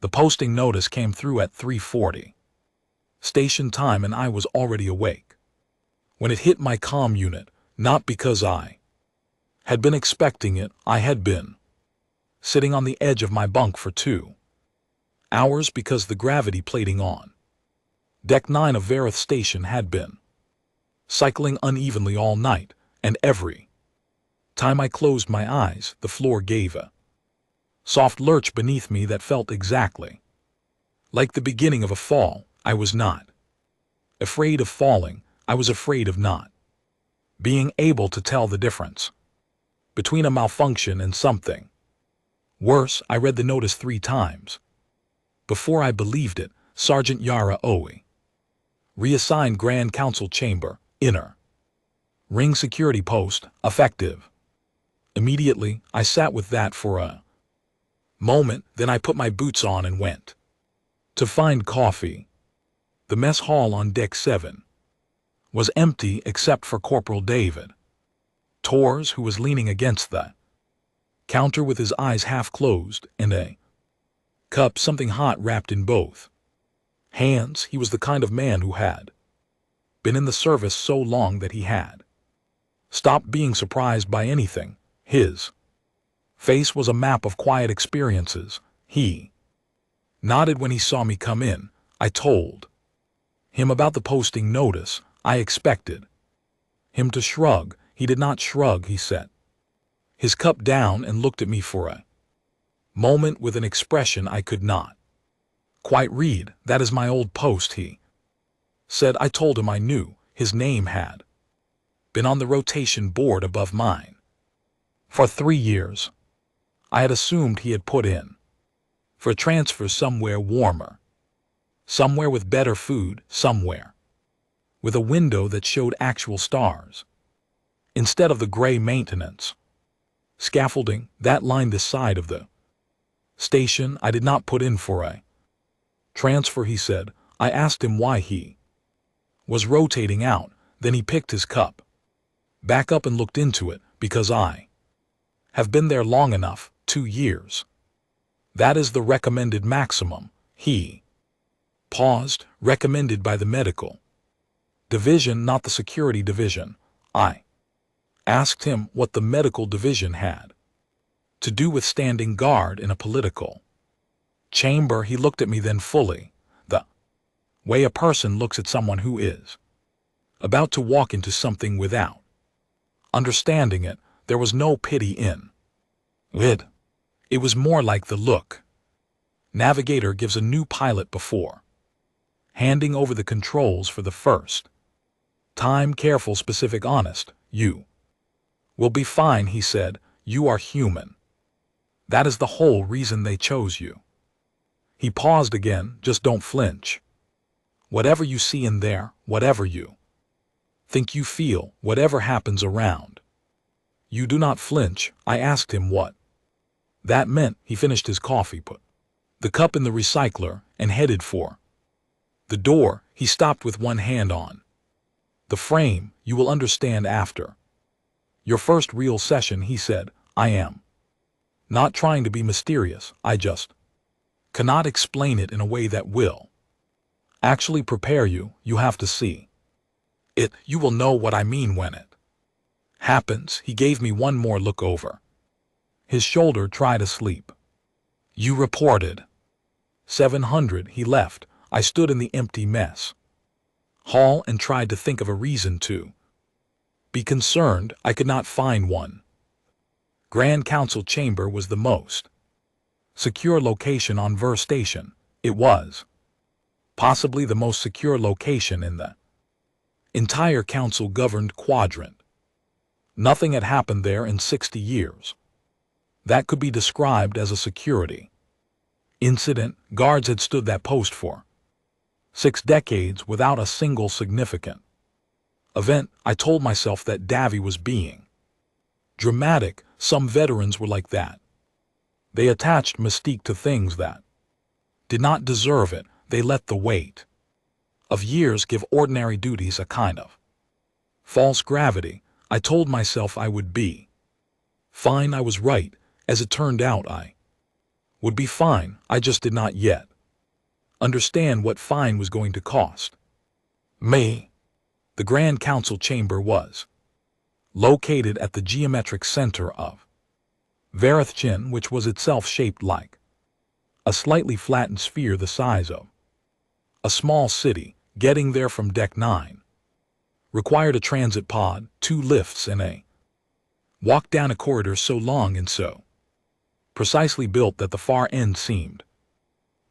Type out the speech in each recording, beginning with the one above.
The posting notice came through at 3:40. Station time, and I was already awake. When it hit my comm unit, not because I had been expecting it, I had been sitting on the edge of my bunk for 2 hours because the gravity plating on Deck 9 of Varith Station had been cycling unevenly all night, and every time I closed my eyes, the floor gave a soft lurch beneath me that felt exactly like the beginning of a fall. I was not afraid of falling, I was afraid of not being able to tell the difference between a malfunction and something worse. I read the notice 3 times before I believed it. Sergeant Yara Oe. Reassigned Grand Council Chamber, Inner Ring Security Post, effective. Immediately, I sat with that for a moment, then I put my boots on and went to find coffee. The mess hall on Deck 7 was empty except for Corporal David Torres, who was leaning against the counter with his eyes half closed and a cup, something hot wrapped in both hands. He was the kind of man who had been in the service so long that he had stopped being surprised by anything. His face was a map of quiet experiences. He nodded when he saw me come in. I told him about the posting notice. I expected him to shrug. He did not shrug. He set his cup down and looked at me for a moment with an expression I could not quite read. That is my old post, he said. I told him I knew. His name had been on the rotation board above mine for 3 years. I had assumed he had put in for transfer somewhere warmer, somewhere with better food, somewhere with a window that showed actual stars, instead of the gray maintenance scaffolding that lined the side of the station. I did not put in for a transfer, he said. I asked him why he was rotating out. Then he picked his cup back up and looked into it. Because I have been there long enough, 2 years. That is the recommended maximum. He paused. Recommended by the medical division, not the security division. I asked him what the medical division had to do with standing guard in a political chamber. He looked at me then fully, the way a person looks at someone who is about to walk into something without understanding it. There was no pity in it. It was more like the look navigator gives a new pilot before handing over the controls for the first time. Careful, specific, honest. You will be fine, he said. You are human. That is the whole reason they chose you. He paused again. Just don't flinch. Whatever you see in there, whatever you think you feel, whatever happens around you, do not flinch. I asked him what that meant. He finished his coffee, put the cup in the recycler, and headed for the door. He stopped with one hand on the frame. You will understand after your first real session, he said. I am not trying to be mysterious. I just cannot explain it in a way that will actually prepare you. You have to see it. You will know what I mean when it happens. He gave me one more look over his shoulder. Try to sleep. You reported 700. He left. I stood in the empty mess hall and tried to think of a reason to be concerned. I could not find one. Grand Council Chamber was the most secure location on Ver Station. It was possibly the most secure location in the entire council-governed quadrant. Nothing had happened there in 60 years that could be described as a security incident. Guards had stood that post for 6 decades without a single significant event. I told myself that Davy was being dramatic. Some veterans were like that. They attached mystique to things that did not deserve it. They let the weight of years give ordinary duties a kind of false gravity. I told myself I would be fine. I was right. As it turned out, I would be fine. I just did not yet understand what fine was going to cost me. The Grand Council chamber was located at the geometric center of Verethchin, which was itself shaped like a slightly flattened sphere the size of a small city. Getting there from Deck 9 required a transit pod, 2 lifts, and a walk down a corridor so long and so precisely built that the far end seemed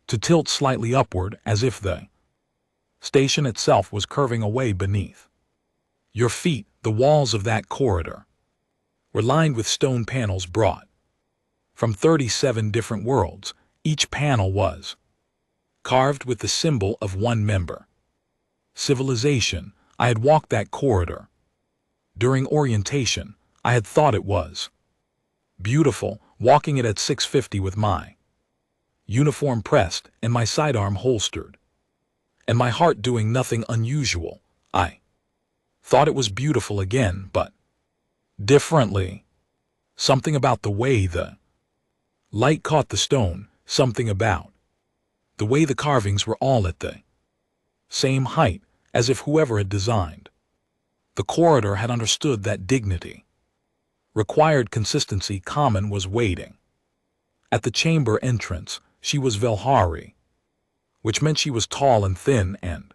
to tilt slightly upward, as if the station itself was curving away beneath your feet. The walls of that corridor were lined with stone panels brought from 37 different worlds. Each panel was carved with the symbol of one member civilization. I had walked that corridor during orientation. I had thought it was beautiful, walking it at 6:50 with my uniform pressed and my sidearm holstered, and my heart doing nothing unusual. I thought it was beautiful again, but differently. Something about the way the light caught the stone, something about the way the carvings were all at the same height, as if whoever had designed the corridor had understood that dignity required consistency. Common was waiting at the chamber entrance. She was Velhari, which meant she was tall and thin and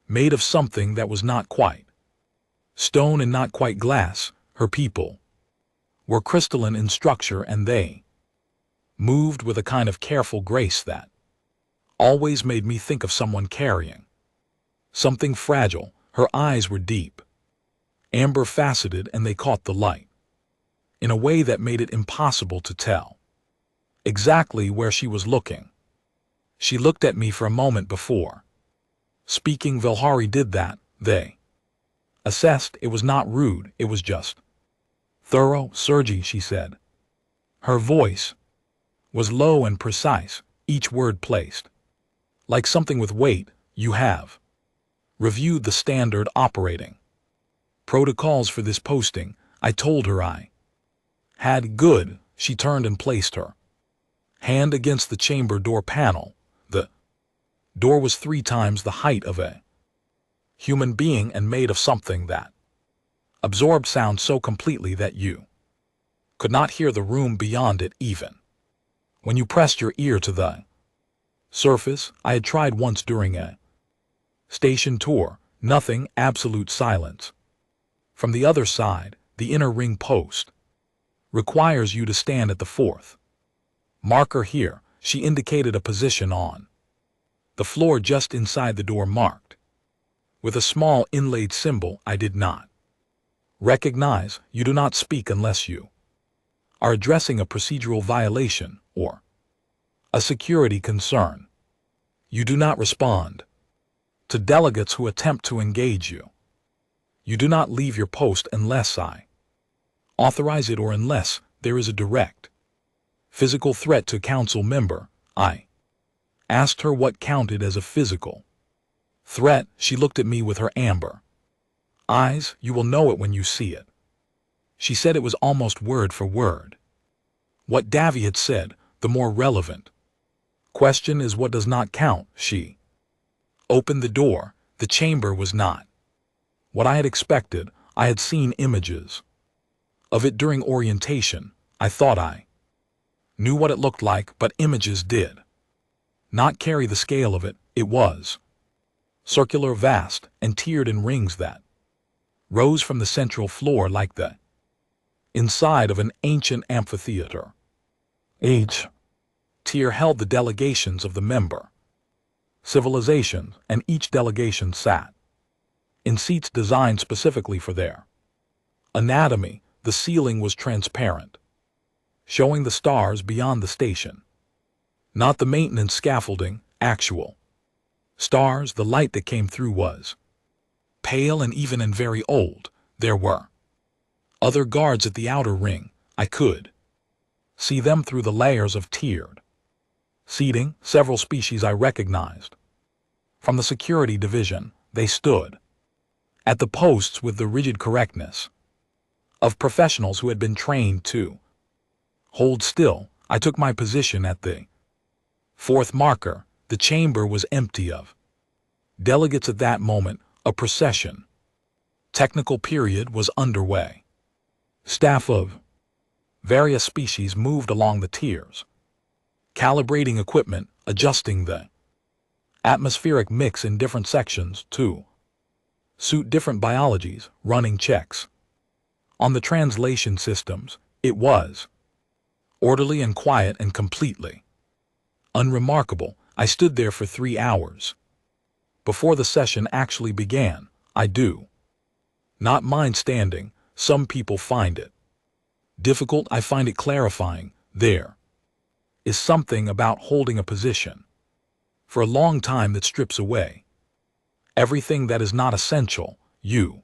made of something that was not quite stone and not quite glass. Her people were crystalline in structure, and they moved with a kind of careful grace that always made me think of someone carrying something fragile. Her eyes were deep, amber-faceted, and they caught the light in a way that made it impossible to tell exactly where she was looking. She looked at me for a moment before speaking. Velhari did that. They assessed. It was not rude, it was just thorough. Sergi, she said. Her voice was low and precise, each word placed like something with weight. You have reviewed the standard operating protocols for this posting. I told her I had. Good. She turned and placed her hand against the chamber door panel. The door was 3 times the height of a human being and made of something that absorbed sound so completely that you could not hear the room beyond it even when you pressed your ear to the surface. I had tried once during a station tour. Nothing, absolute silence. From the other side, the inner ring post requires you to stand at the 4th marker here. She indicated a position on the floor just inside the door, marked with a small inlaid symbol I did not recognize. You do not speak unless you are addressing a procedural violation or a security concern. You do not respond to delegates who attempt to engage you. You do not leave your post unless I authorize it or unless there is a direct physical threat to a council member. I asked her what counted as a physical threat. She looked at me with her amber eyes. You will know it when you see it. She said it was almost word for word what Davy had said. The more relevant question is what does not count. She opened the door. The chamber was not what I had expected. I had seen images of it during orientation. I thought I knew what it looked like, but images did not carry the scale of it. It was circular, vast, and tiered in rings that rose from the central floor like the inside of an ancient amphitheater. Each tier held the delegations of the member civilizations, and each delegation sat in seats designed specifically for their anatomy. The ceiling was transparent, showing the stars beyond the station. Not the maintenance scaffolding, actual stars. The light that came through was pale and even and very old. There were other guards at the outer ring. I could see them through the layers of tiered seating. Several species I recognized from the security division. They stood at the posts with the rigid correctness of professionals who had been trained to hold still. I took my position at the fourth marker. The chamber was empty of delegates at that moment. A procession. Technical period was underway. Staff of various species moved along the tiers, calibrating equipment, adjusting the atmospheric mix in different sections to suit different biologies, running checks. On the translation systems, it was orderly and quiet and completely unremarkable. I stood there for 3 hours. Before the session actually began, I do not mind standing. Some people find it difficult. I find it clarifying. There is something about holding a position for a long time that strips away everything that is not essential. You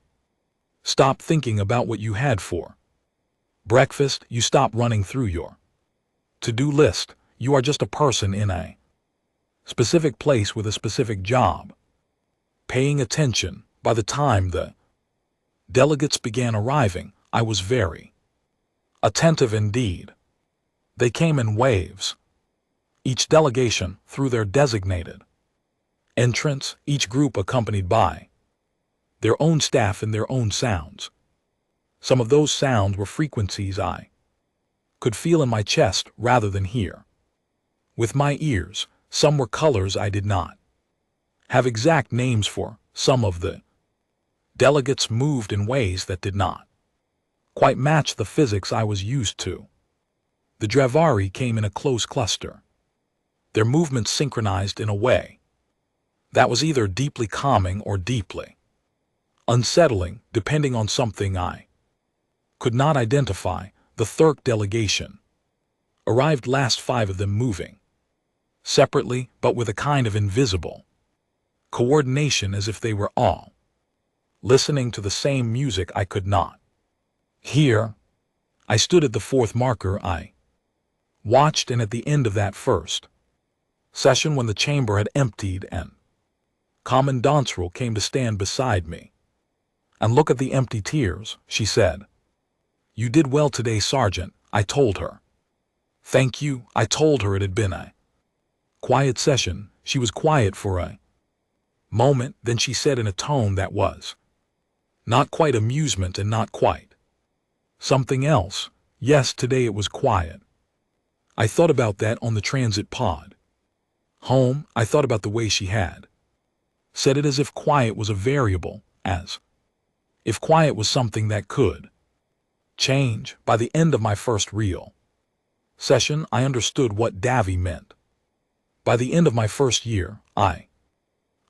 stop thinking about what you had for breakfast. You stop running through your to-do list. You are just a person in a specific place with a specific job, paying attention. By the time the delegates began arriving, I was very attentive indeed. They came in waves, each delegation through their designated entrance, each group accompanied by their own staff and their own sounds. Some of those sounds were frequencies I could feel in my chest rather than hear with my ears. Some were colors I did not have exact names for. Some of the delegates moved in ways that did not quite match the physics I was used to. The Dravari came in a close cluster, their movements synchronized in a way that was either deeply calming or deeply unsettling, depending on something I could not identify. The Thirk delegation arrived last, 5 of them moving separately but with a kind of invisible coordination, as if they were all listening to the same music I could not hear. I stood at the 4th marker. I watched, and at the end of that first session, when the chamber had emptied and Commandant Rule came to stand beside me and look at the empty tiers, she said, "You did well today, Sergeant," I told her. "Thank you," I told her. It had been a quiet session. She was quiet for a moment, then she said in a tone that was not quite amusement and not quite something else, "Yes, today it was quiet." I thought about that on the transit pod home. I thought about the way she had said it, as if quiet was a variable, as if quiet was something that could change. By the end of my first real session, I understood what Davy meant. By the end of my first year, I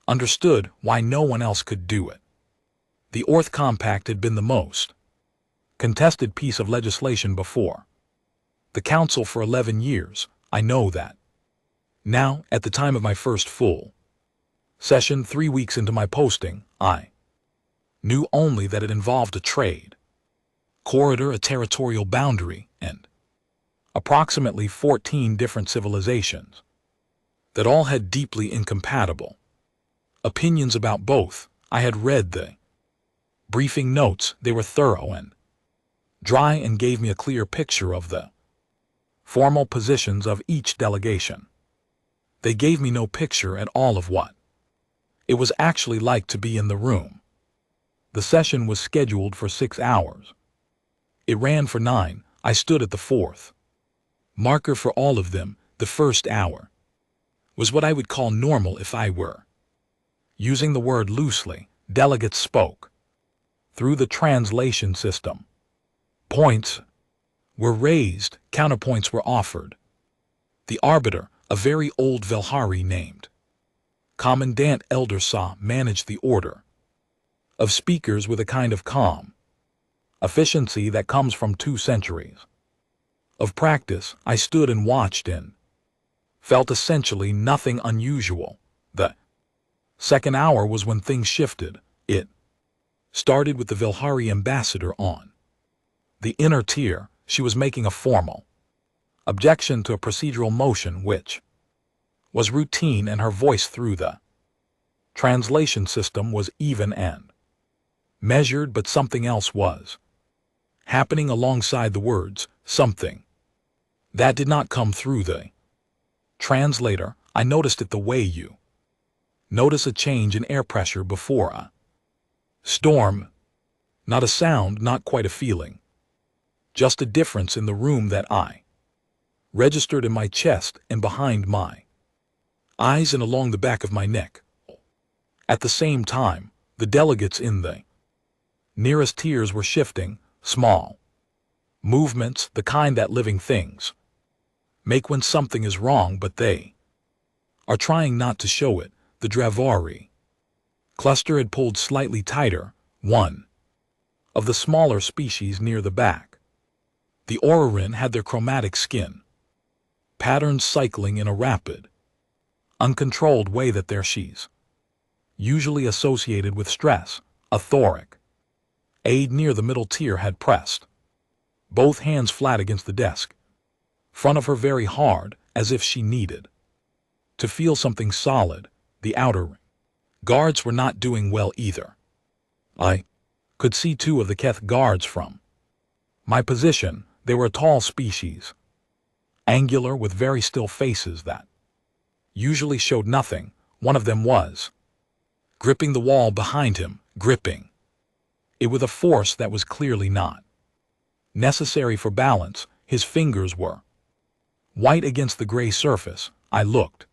understood why no one else could do it. The Orth Compact had been the most contested piece of legislation before the Council for 11 years. I know that now. At the time of my first full session, 3 weeks into my posting, I knew only that it involved a trade corridor, a territorial boundary, and approximately 14 different civilizations that all had deeply incompatible opinions about both. I had read the briefing notes. They were thorough and dry and gave me a clear picture of the formal positions of each delegation. They gave me no picture at all of what it was actually like to be in the room. The session was scheduled for 6 hours. It ran for 9. I stood at the 4th marker for all of them. The first hour was what I would call normal if I were using the word loosely. Delegates spoke through the translation system. Points were raised, counterpoints were offered. The arbiter, a very old Velhari named Commandant Elder Sa, managed the order of speakers with a kind of calm efficiency that comes from 2 centuries of practice. I stood and watched and felt essentially nothing unusual. The second hour was when things shifted. It started with the Velhari ambassador on the inner tier. She was making a formal objection to a procedural motion which was routine, and her voice through the translation system was even and measured, but something else was happening alongside the words, something That did not come through the translator. I noticed it the way you notice a change in air pressure before a storm. Not a sound, not quite a feeling. Just a difference in the room that I registered in my chest and behind my eyes and along the back of my neck. At the same time, the delegates in the nearest tiers were shifting, small movements, the kind that living things make when something is wrong, but they are trying not to show it. The Dravari cluster had pulled slightly tighter, one of the smaller species near the back. The Orarin had their chromatic skin patterns cycling in a rapid, uncontrolled way that their she's usually associated with stress. A thoric aide near the middle tier had pressed both hands flat against the desk, front of her very hard, as if she needed to feel something solid. The outer guards were not doing well either. I could see two of the Keth guards from my position. They were a tall species, angular with very still faces that usually showed nothing. One of them was gripping the wall behind him, gripping it with a force that was clearly not necessary for balance. His fingers were white against the gray surface. I looked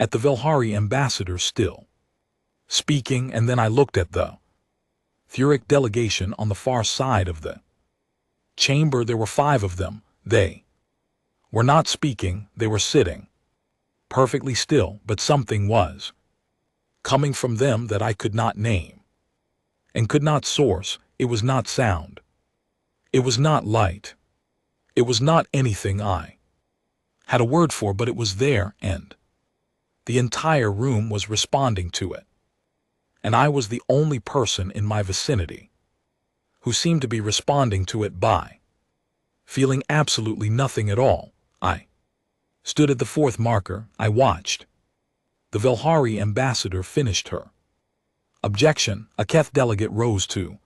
at the Velhari ambassador still speaking, and then I looked at the Thuric delegation on the far side of the chamber. There were 5 of them. They were not speaking, they were sitting perfectly still, but something was coming from them that I could not name and could not source. It was not sound. It was not light. It was not anything I had a word for, but it was there, and the entire room was responding to it. And I was the only person in my vicinity who seemed to be responding to it by feeling absolutely nothing at all. I stood at the 4th marker. I watched the Velhari ambassador finished her objection. A Keth delegate rose to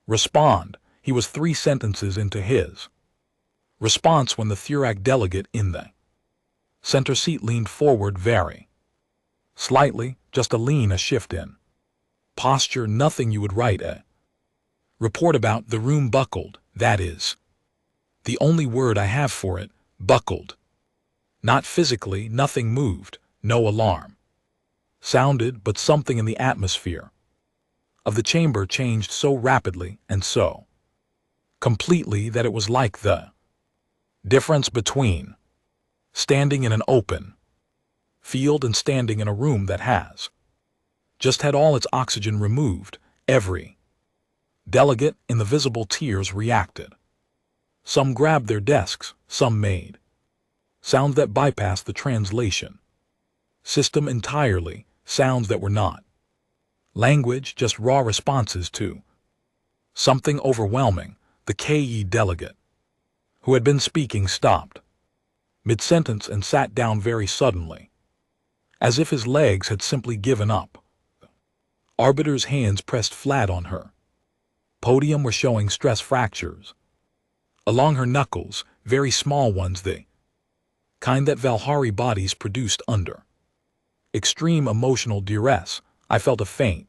respond. He was 3 sentences into his response when the Thurak delegate in the center seat leaned forward very slightly, just a lean, a shift in posture, nothing you would write a report about. The room buckled. That is the only word I have for it. Buckled. Not physically, nothing moved, no alarm sounded, but something in the atmosphere of the chamber changed so rapidly and so completely that it was like the difference between standing in an open field and standing in a room that has just had all its oxygen removed. Every delegate in the visible tiers reacted. Some grabbed their desks, some made sounds that bypassed the translation system entirely, sounds that were not language, just raw responses to something overwhelming. The KE delegate who had been speaking stopped mid-sentence and sat down very suddenly, as if his legs had simply given up. Arbiter's hands pressed flat on her podium were showing stress fractures along her knuckles, very small ones, the kind that Velhari bodies produced under extreme emotional duress. I felt a faint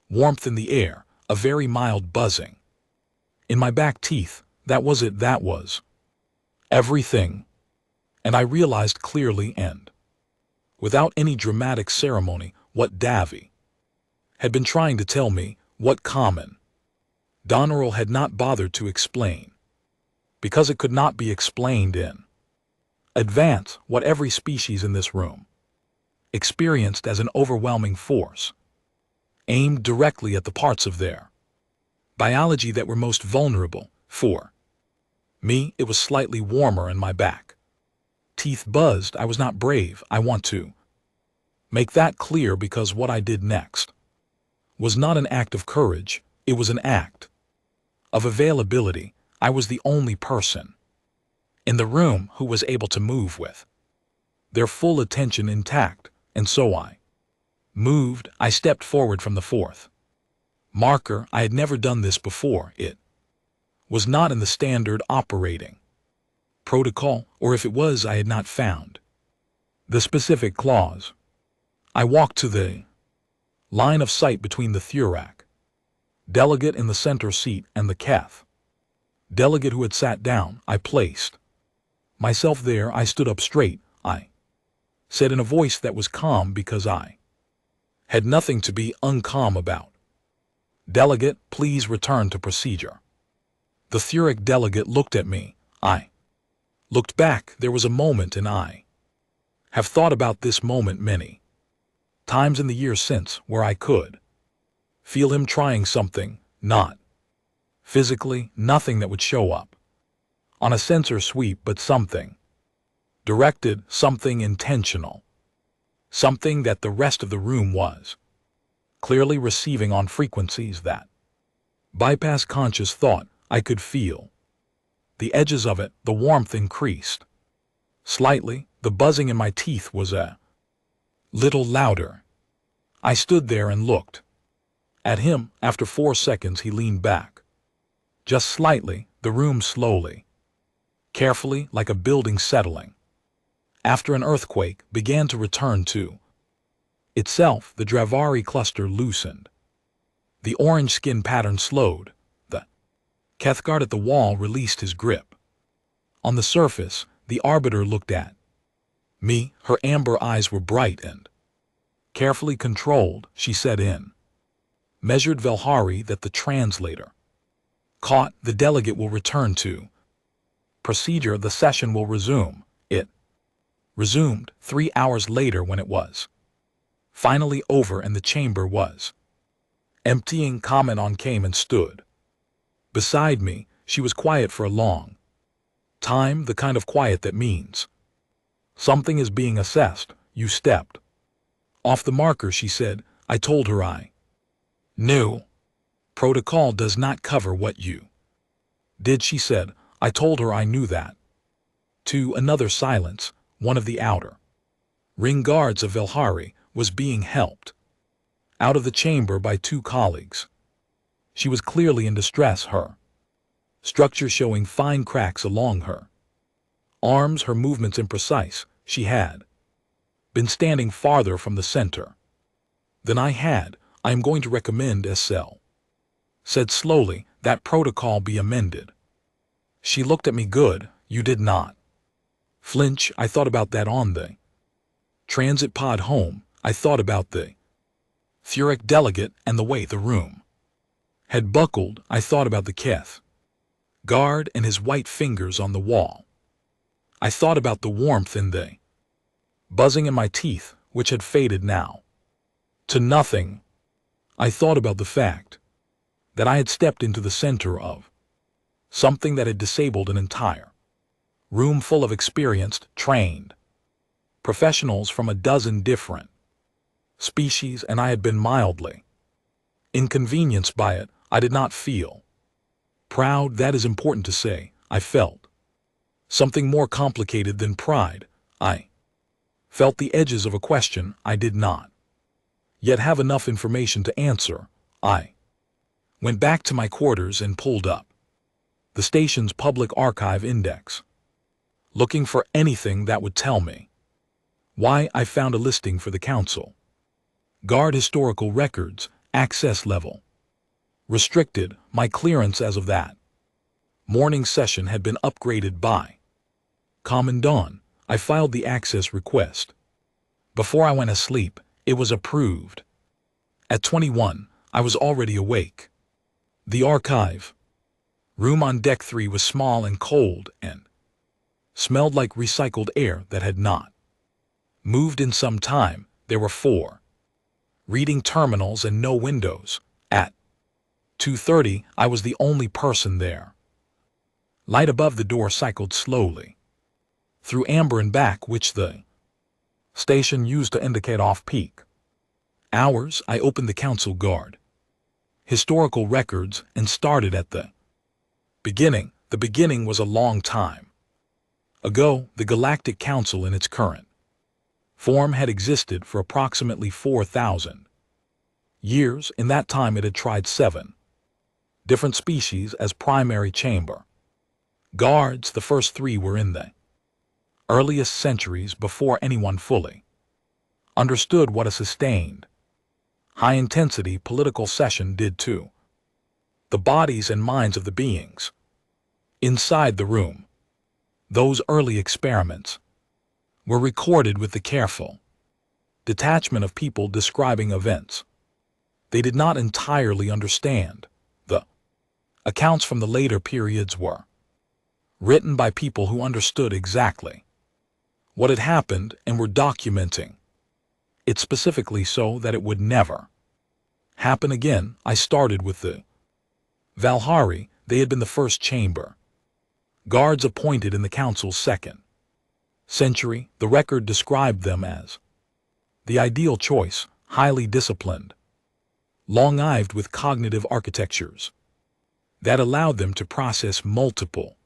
warmth in the air, a very mild buzzing in my back teeth. That was it, that was everything. And I realized clearly and without any dramatic ceremony what Davi had been trying to tell me, what Common Donneral had not bothered to explain, because it could not be explained in advance, what every species in this room experienced as an overwhelming force, aimed directly at the parts of their biology that were most vulnerable. For me, it was slightly warmer in my back. Teeth buzzed. I was not brave. I want to make that clear, because what I did next was not an act of courage. It was an act of availability. I was the only person in the room who was able to move with their full attention intact, and so I moved. I stepped forward from the 4th marker. I had never done this before. It was not in the standard operating protocol, or if it was, I had not found the specific clause. I walked to the line of sight between the Thurak delegate in the center seat and the Keth delegate who had sat down. I placed myself there. I stood up straight. I said in a voice that was calm because I had nothing to be uncalm about. Delegate, please return to procedure. The Thurak delegate looked at me. I looked back. There was a moment, and I have thought about this moment many times in the years since, where I could feel him trying something, not physically, nothing that would show up on a sensor sweep, but something directed, something intentional, something that the rest of the room was clearly receiving on frequencies that bypass conscious thought. I could feel the edges of it. The warmth increased slightly. The buzzing in my teeth was a little louder. I stood there and looked at him. After 4 seconds, he leaned back just slightly. The room slowly, carefully, like a building settling after an earthquake, began to return to itself. The Dravari cluster loosened. The orange skin pattern slowed. The Kethguard at the wall released his grip on the surface. The Arbiter looked at me. Her amber eyes were bright and carefully controlled. She said in measured Velhari that the translator caught. The delegate will return to procedure. The session will resume. It resumed 3 hours later when it was finally over and the chamber was emptying. Commandant came and stood beside me. She was quiet for a long time, the kind of quiet that means something is being assessed. You stepped off the marker, she said. I told her I knew. Protocol does not cover what you did, she said. I told her I knew that. To another silence. One of the outer ring guards of Velhari was being helped out of the chamber by 2 colleagues. She was clearly in distress, her structure showing fine cracks along her arms, her movements imprecise. She had been standing farther from the center than I had. I am going to recommend, SL said slowly, that protocol be amended. She looked at me. Good, you did not flinch. I thought about that on the transit pod home. I thought about the Thurak delegate and the way the room had buckled. I thought about the Keth guard and his white fingers on the wall. I thought about the warmth in the buzzing in my teeth, which had faded now to nothing. I thought about the fact that I had stepped into the center of something that had disabled an entire room full of experienced, trained professionals from a dozen different species, and I had been mildly inconvenienced by it. I did not feel proud. That is important to say. I felt something more complicated than pride. I felt the edges of a question I did not yet have enough information to answer. I went back to my quarters and pulled up the station's public archive index, looking for anything that would tell me why. I found a listing for the council guard historical records, access level restricted. My clearance as of that morning session had been upgraded by Commandant. I filed the access request before I went asleep. It was approved. At 21, I was already awake. The archive room on deck 3 was small and cold and smelled like recycled air that had not moved in some time. There were 4 reading terminals and no windows. At 2:30, I was the only person there. Light above the door cycled slowly through amber and back, which the station used to indicate off-peak hours. I opened the council guard historical records and started at the beginning. The beginning was a long time ago. The Galactic Council in its current form had existed for approximately 4,000 years. In that time it had tried 7 different species as primary chamber Guards, the first three were in the earliest centuries before anyone fully understood what a sustained, high-intensity political session did to the bodies and minds of the beings inside the room. Those early experiments were recorded with the careful detachment of people describing events they did not entirely understand. The accounts from the later periods were written by people who understood exactly what had happened and were documenting it specifically so that it would never happen again. I started with the Valhari. They had been the first chamber guards appointed in the council's second century. The record described them as the ideal choice, highly disciplined, long-lived with cognitive architectures that allowed them to process multiple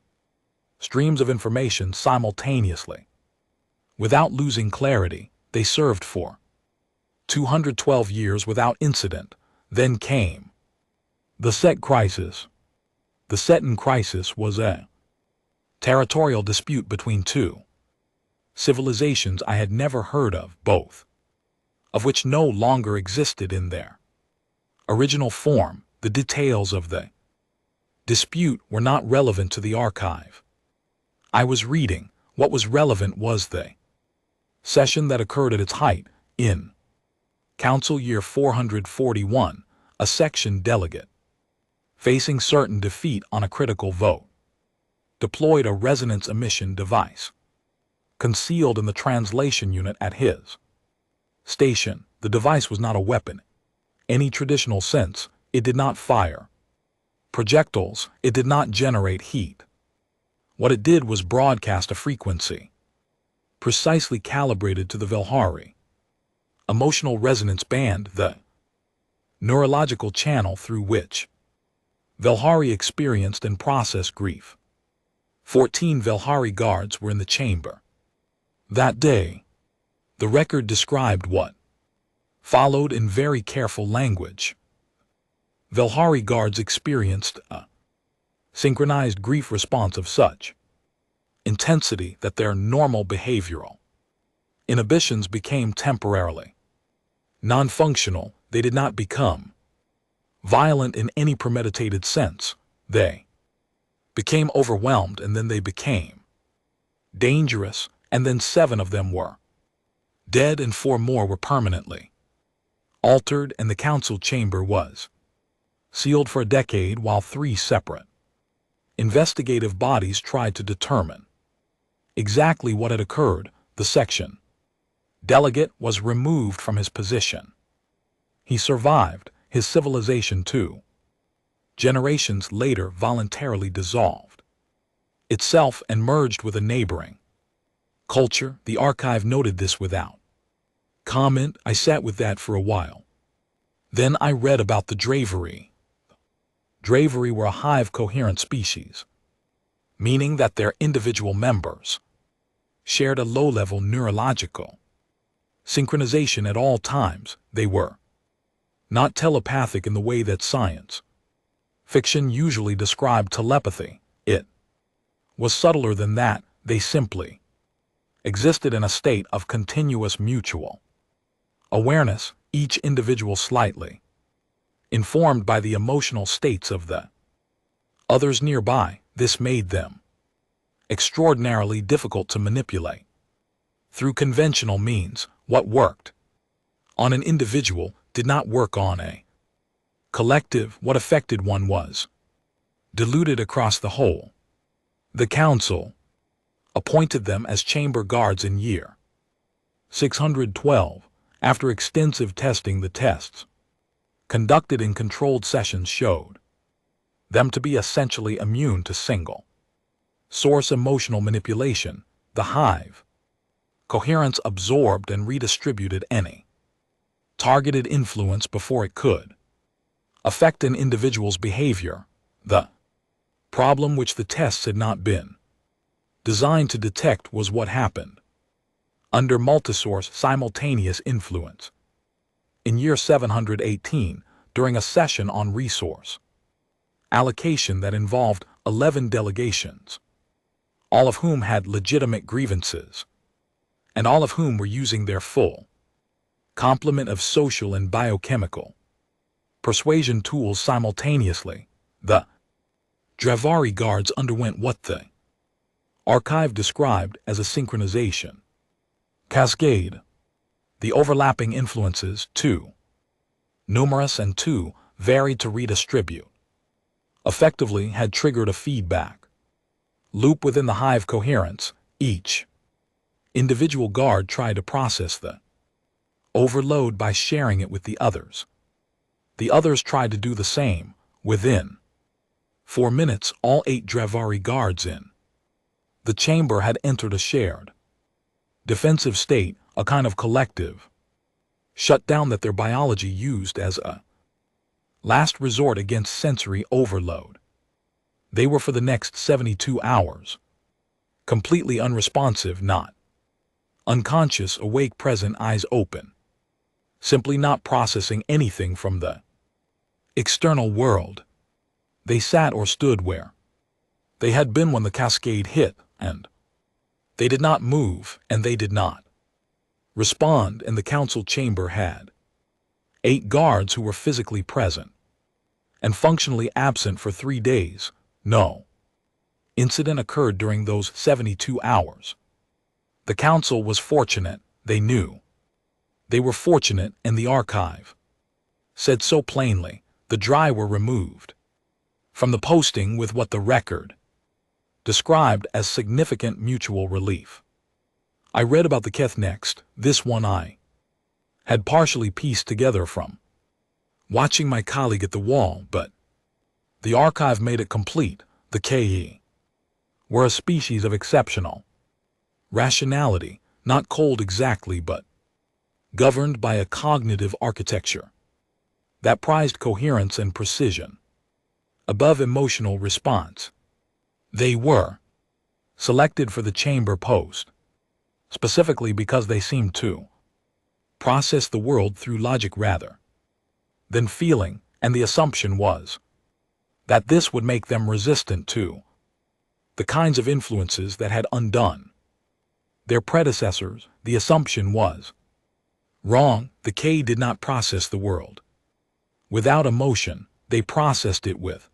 streams of information simultaneously without losing clarity. They served for 212 years without incident. Then came the Set Crisis. The Seton Crisis was a territorial dispute between two civilizations I had never heard of, both of which no longer existed in their original form. The details of the dispute were not relevant to the archive I was reading. What was relevant was the session that occurred at its height in Council Year 441, a section delegate, facing certain defeat on a critical vote, deployed a resonance emission device concealed in the translation unit at his station. The device was not a weapon in any traditional sense. It did not fire projectiles. It did not generate heat. What it did was broadcast a frequency precisely calibrated to the Valhari emotional resonance band, the neurological channel through which Valhari experienced and processed grief. 14 Valhari guards were in the chamber that day. The record described what followed in very careful language. Valhari guards experienced a synchronized grief response of such intensity that their normal behavioral inhibitions became temporarily non-functional. They did not become violent in any premeditated sense. They became overwhelmed, and then they became dangerous, and then 7 of them were dead and 4 more were permanently altered, and the council chamber was sealed for a decade while 3 separate investigative bodies tried to determine exactly what had occurred. The section delegate was removed from his position. He survived. His civilization 2 generations later voluntarily dissolved itself and merged with a neighboring culture. The archive noted this without comment. I sat with that for a while. Then I read about the Dravery. Dravery were a hive-coherent species, meaning that their individual members shared a low-level neurological synchronization at all times. They were not telepathic in the way that science fiction usually described telepathy. It was subtler than that. They simply existed in a state of continuous mutual awareness, each individual slightly informed by the emotional states of the others nearby. This made them extraordinarily difficult to manipulate through conventional means. What worked on an individual did not work on a collective. What affected one was diluted across the whole. The council appointed them as chamber guards in year 612. After extensive testing, the tests conducted in controlled sessions showed them to be essentially immune to single source emotional manipulation. The hive coherence absorbed and redistributed any targeted influence before it could affect an individual's behavior. The problem, which the tests had not been designed to detect, was what happened under multisource simultaneous influence. In year 718, during a session on resource allocation that involved 11 delegations, all of whom had legitimate grievances, and all of whom were using their full complement of social and biochemical persuasion tools simultaneously. The Dravari guards underwent what the archive described as a synchronization cascade. The overlapping influences, too numerous and too varied to redistribute, effectively had triggered a feedback loop within the hive coherence. Each individual guard tried to process the overload by sharing it with the others. The others tried to do the same. Within 4 minutes, all 8 Dravari guards in the chamber had entered a shared defensive state, a kind of collective shutdown that their biology used as a last resort against sensory overload. They were for the next 72 hours completely unresponsive, not unconscious, awake, present, eyes open, simply not processing anything from the external world. They sat or stood where they had been when the cascade hit, and they did not move, and they did not respond. And the council chamber had 8 guards who were physically present and functionally absent for 3 days. No incident occurred during those 72 hours. The council was fortunate, they knew. They were fortunate, and the archive said so plainly. The dry were removed from the posting with what the record described as significant mutual relief. I read about the Keth next. This one I had partially pieced together from watching my colleague at the wall, but the archive made it complete. The KE were a species of exceptional rationality, not cold exactly, but governed by a cognitive architecture that prized coherence and precision above emotional response. They were selected for the chamber post specifically because they seemed to process the world through logic rather than feeling, and the assumption was that this would make them resistant to the kinds of influences that had undone their predecessors. The assumption was wrong. The K did not process the world without emotion. They processed it with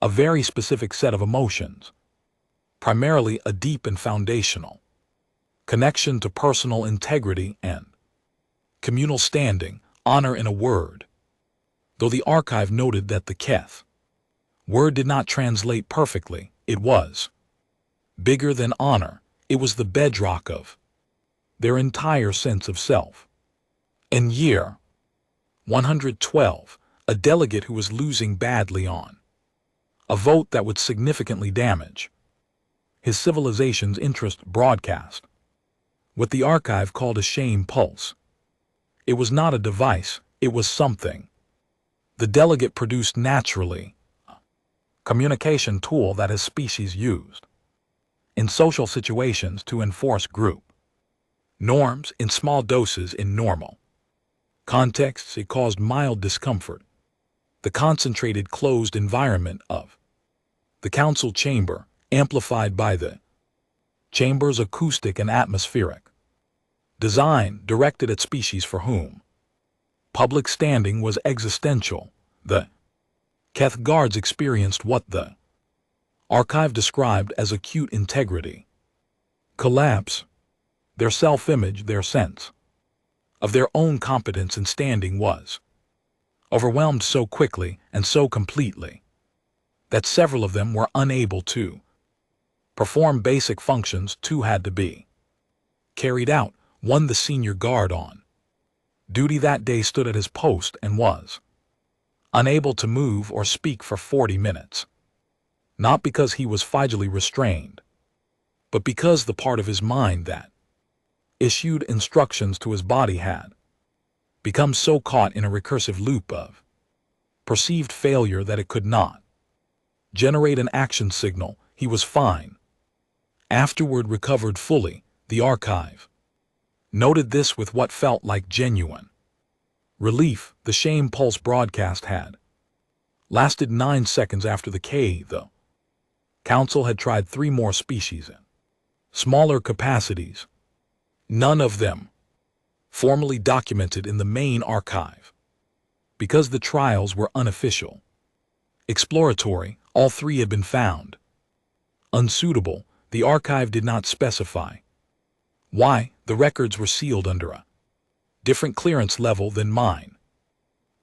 a very specific set of emotions, primarily a deep and foundational connection to personal integrity and communal standing, honor in a word. Though the archive noted that the Keth word did not translate perfectly, it was bigger than honor. It was the bedrock of their entire sense of self. In year 112, a delegate who was losing badly on a vote that would significantly damage his civilization's interest broadcast what the archive called a shame pulse. It was not a device, it was something the delegate produced naturally, a communication tool that his species used in social situations to enforce group norms in small doses. In normal contexts, it caused mild discomfort. The concentrated, closed environment of the council chamber, amplified by the chamber's acoustic and atmospheric design, directed at species for whom public standing was existential. The Keth guards experienced what the archive described as acute integrity collapse. Their self-image, their sense of their own competence and standing was overwhelmed so quickly and so completely that several of them were unable to perform basic functions. 2 had to be carried out. 1, the senior guard on duty that day stood at his post and was unable to move or speak for 40 minutes, not because he was fightfully restrained, but because the part of his mind that issued instructions to his body had become so caught in a recursive loop of perceived failure that it could not generate an action signal. He was fine. Afterward recovered fully. The archive noted this with what felt like genuine relief. The shame pulse broadcast had lasted 9 seconds after the K, the Council had tried 3 more species in smaller capacities, none of them formally documented in the main archive. Because the trials were unofficial, exploratory, all 3 had been found unsuitable. The archive did not specify why. The records were sealed under a different clearance level than mine.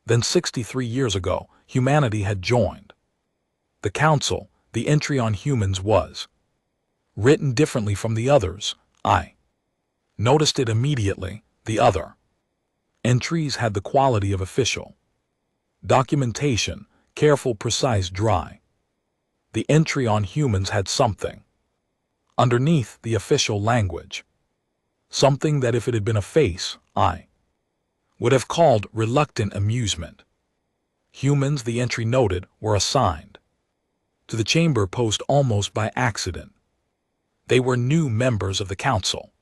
Then 63 years ago, humanity had joined the Council. The entry on humans was written differently from the others. I noticed it immediately. The other entries had the quality of official documentation, careful, precise, dry. The entry on humans had something underneath the official language, something that if it had been a face, I would have called reluctant amusement. Humans, the entry noted, were assigned to the chamber post almost by accident. They were new members of the Council,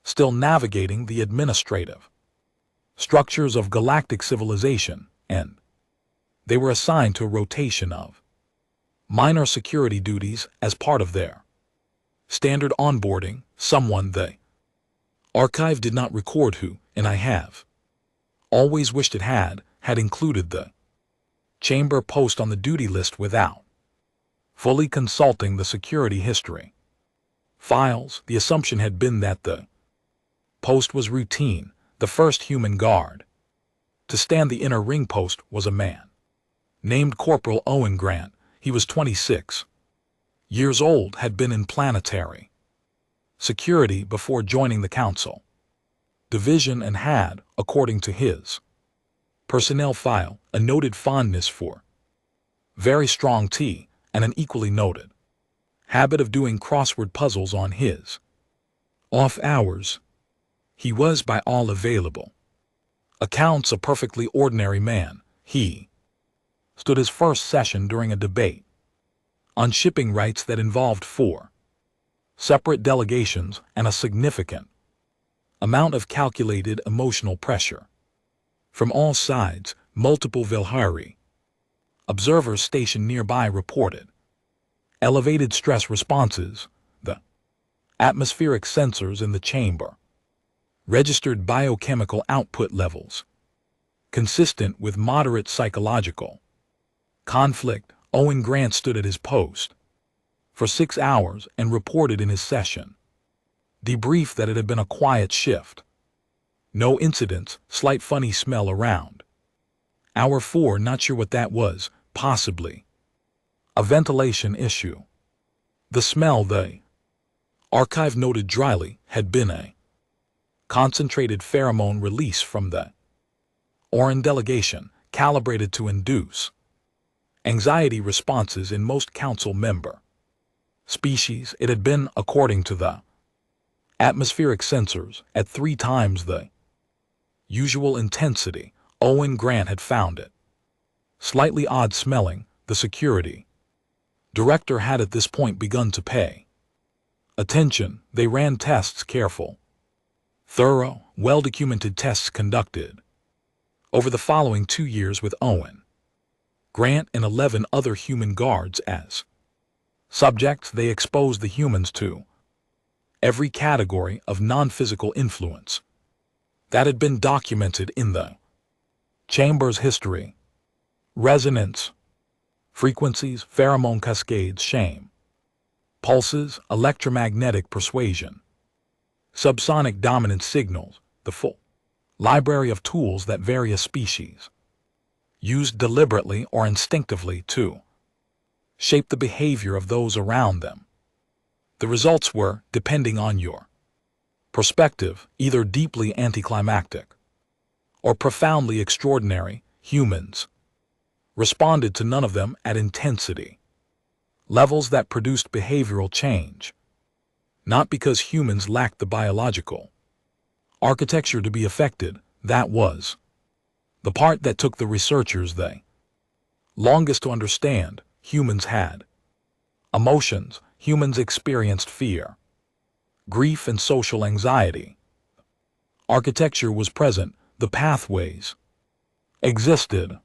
still navigating the administrative structures of galactic civilization, and they were assigned to a rotation of minor security duties as part of their standard onboarding. Someone the archive did not record who, and I have always wished it had included the chamber post on the duty list without fully consulting the security history files. The assumption had been that the post was routine. The first human guard to stand the inner ring post was a man named Corporal Owen Grant. He was 26 years old, had been in planetary security before joining the Council division, and had, according to his personnel file, a noted fondness for very strong tea and an equally noted habit of doing crossword puzzles on his off hours. He was, by all available accounts, a perfectly ordinary man. He stood his first session during a debate on shipping rights that involved 4 separate delegations and a significant amount of calculated emotional pressure from all sides. Multiple Vilhari observers stationed nearby reported elevated stress responses. The atmospheric sensors in the chamber registered biochemical output levels consistent with moderate psychological conflict. Owen Grant stood at his post for 6 hours and reported in his session debrief that it had been a quiet shift. No incidents, slight funny smell around hour 4, not sure what that was, possibly a ventilation issue. The smell, the archive noted dryly, had been a concentrated pheromone release from the Oran delegation, calibrated to induce anxiety responses in most Council member species. It had been, according to the atmospheric sensors, at 3 times the usual intensity. Owen Grant had found it slightly odd smelling. The security director had at this point begun to pay attention. They ran tests, careful, thorough, well-documented tests conducted over the following 2 years with Owen Grant and 11 other human guards as subjects. They exposed the humans to every category of non-physical influence that had been documented in the chamber's history: resonance frequencies, pheromone cascades, shame pulses, electromagnetic persuasion, subsonic dominant signals, the full library of tools that various species used deliberately or instinctively to shape the behavior of those around them. The results were, depending on your perspective, either deeply anticlimactic or profoundly extraordinary. Humans responded to none of them at intensity levels that produced behavioral change, not because humans lacked the biological architecture to be affected. That was the part that took the researchers the longest to understand. Humans had emotions. Humans experienced fear, grief, and social anxiety. Architecture was present. The pathways existed.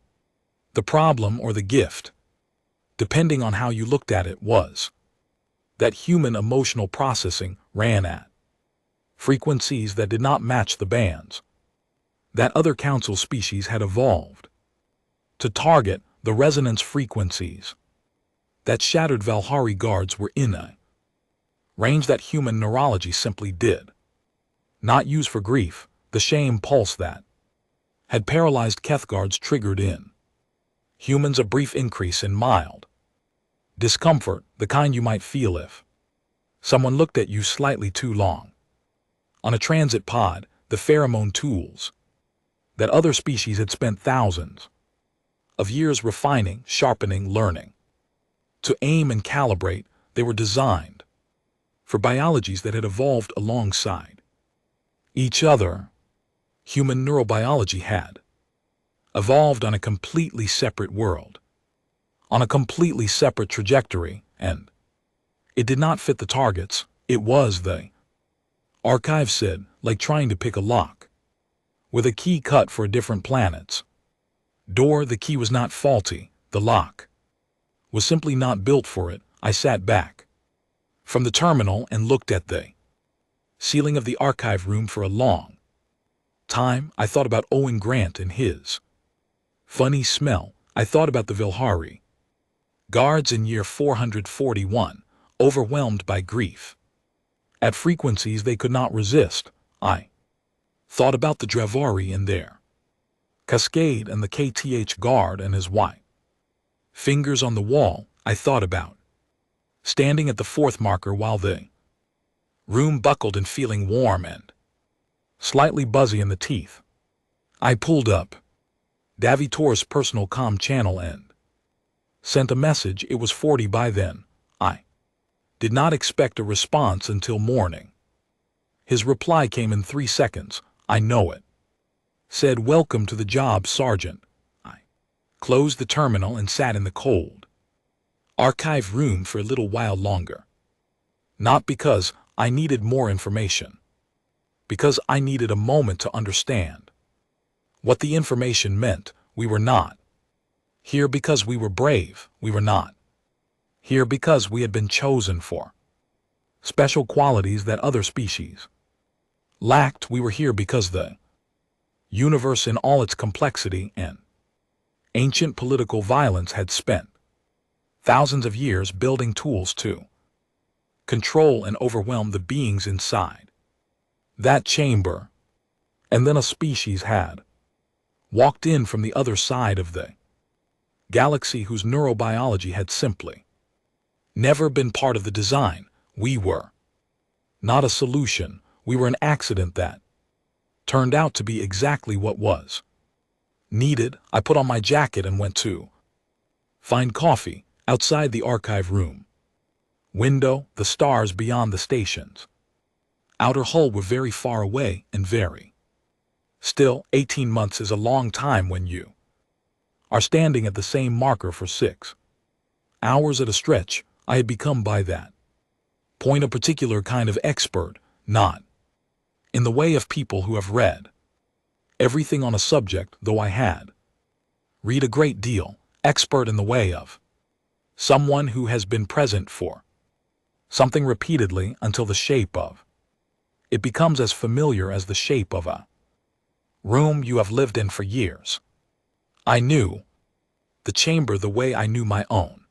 The problem, or the gift, depending on how you looked at it, was that human emotional processing ran at frequencies that did not match the bands that other council species had evolved to target. The resonance frequencies that shattered Valhari guards were in a range that human neurology simply did not use for grief. The shame pulse that had paralyzed Keth guards triggered in humans a brief increase in mild discomfort, the kind you might feel if someone looked at you slightly too long. On a transit pod, the pheromone tools that other species had spent thousands of years refining, sharpening, learning to aim and calibrate, they were designed for biologies that had evolved alongside each other. Human neurobiology had evolved on a completely separate world, on a completely separate trajectory, and it did not fit the targets. It was, the archive said, like trying to pick a lock with a key cut for a different planet's door. The key was not faulty, the lock was simply not built for it. I sat back from the terminal and looked at the ceiling of the archive room for a long time. I thought about Owen Grant and his funny smell. I thought about the Valhari guards in year 441, overwhelmed by grief at frequencies they could not resist. I thought about the Dravari in their cascade and the KTH guard and his white fingers on the wall. I thought about standing at the fourth marker while the room buckled and feeling warm and slightly buzzy in the teeth. I pulled up Davitor's personal comm channel and sent a message. It was 40 by then. I did not expect a response until morning. His reply came in 3 seconds. I know it. Said, "Welcome to the job, Sergeant." I closed the terminal and sat in the cold archive room for a little while longer. Not because I needed more information, because I needed a moment to understand what the information meant. We were not here because we were brave. We were not here because we had been chosen for special qualities that other species lacked. We were here because the universe in all its complexity and ancient political violence had spent thousands of years building tools to control and overwhelm the beings inside that chamber. And then a species had walked in from the other side of the galaxy whose neurobiology had simply never been part of the design. We were not a solution. We were an accident that turned out to be exactly what was needed. I put on my jacket and went to find coffee outside the archive room window. The stars beyond the station's outer hull were very far away and very still. 18 months is a long time when you are standing at the same marker for 6 hours at a stretch. I had become by that point a particular kind of expert, not in the way of people who have read everything on a subject, though I had read a great deal. Expert in the way of someone who has been present for something repeatedly until the shape of it becomes as familiar as the shape of a room you have lived in for years. I knew the chamber the way I knew my own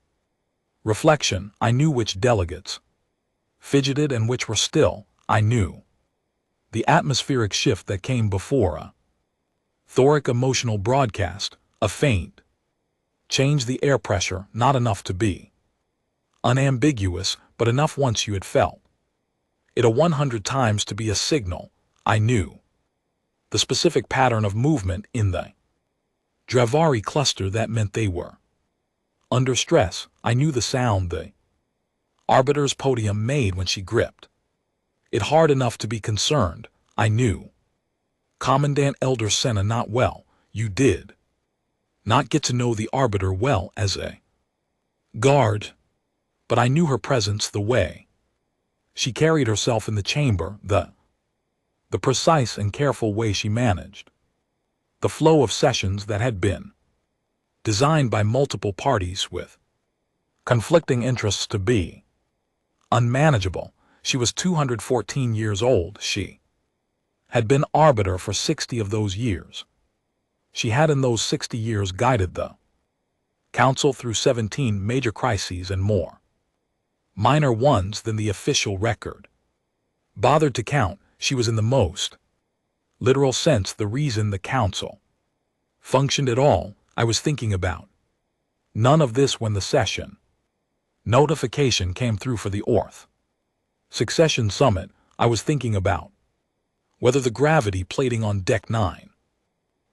reflection. I knew which delegates fidgeted and which were still. I knew the atmospheric shift that came before a thoric emotional broadcast, a faint change the air pressure, not enough to be unambiguous, but enough once you had felt it a 100 times to be a signal. I knew the specific pattern of movement in the Dravari cluster that meant they were under stress. I knew the sound the Arbiter's podium made when she gripped it hard enough to be concerned. I knew Commandant Elder Senna not well. You did not get to know the Arbiter well as a guard, but I knew her presence, the way she carried herself in the chamber, the precise and careful way she managed the flow of sessions that had been designed by multiple parties with conflicting interests to be unmanageable. She was 214 years old. She had been arbiter for 60 of those years. She had in those 60 years guided the council through 17 major crises and more minor ones than the official record bothered to count. She was in the most literal sense the reason the council functioned at all. I was thinking about none of this when the session notification came through for the Orth Succession Summit. I was thinking about whether the gravity plating on Deck 9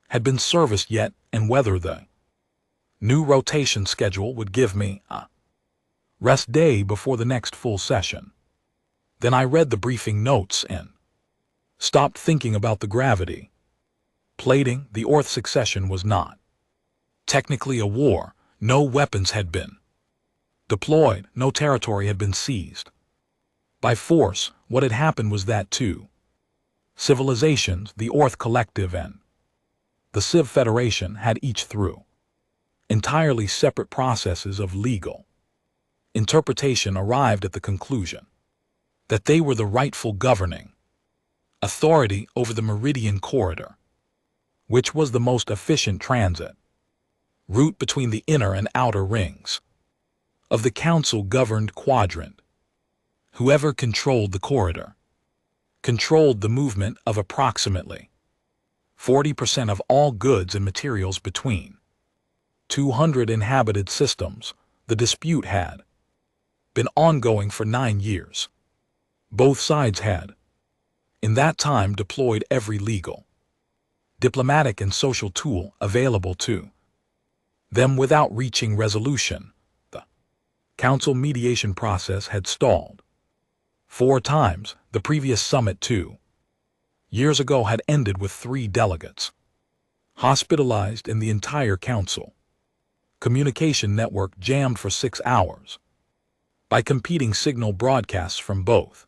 had been serviced yet and whether the new rotation schedule would give me a rest day before the next full session. Then I read the briefing notes and stopped thinking about the gravity plating. The Orth Succession was not technically a war. No weapons had been deployed. No territory had been seized by force. What had happened was that two civilizations, the Orth Collective and the Civ Federation, had each through entirely separate processes of legal interpretation arrived at the conclusion that they were the rightful governing authority over the Meridian Corridor, which was the most efficient transit route between the inner and outer rings of the council-governed quadrant. Whoever controlled the corridor controlled the movement of approximately 40% of all goods and materials between 200 inhabited systems. The dispute had been ongoing for 9 years. Both sides had, in that time, deployed every legal, diplomatic, and social tool available to them without reaching resolution. The council mediation process had stalled 4 times. The previous summit 2 years ago had ended with 3 delegates hospitalized in the entire council communication network jammed for 6 hours by competing signal broadcasts from both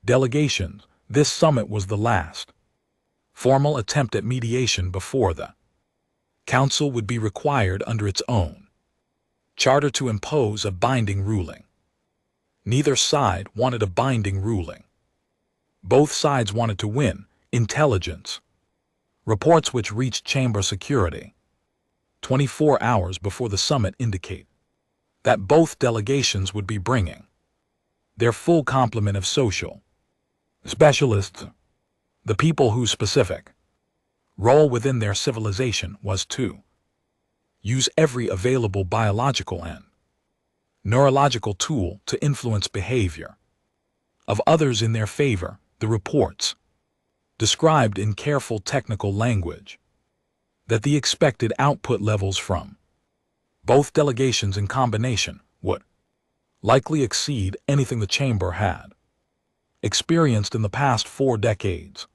delegations. This summit was the last formal attempt at mediation before the council would be required under its own charter to impose a binding ruling. Neither side wanted a binding ruling. Both sides wanted to win. Intelligence reports which reached chamber security 24 hours before the summit indicate that both delegations would be bringing their full complement of social specialists, the people whose specific role within their civilization was to use every available biological and neurological tool to influence behavior of others in their favor. The reports described in careful technical language that the expected output levels from both delegations in combination would likely exceed anything the chamber had experienced in the past 4 decades.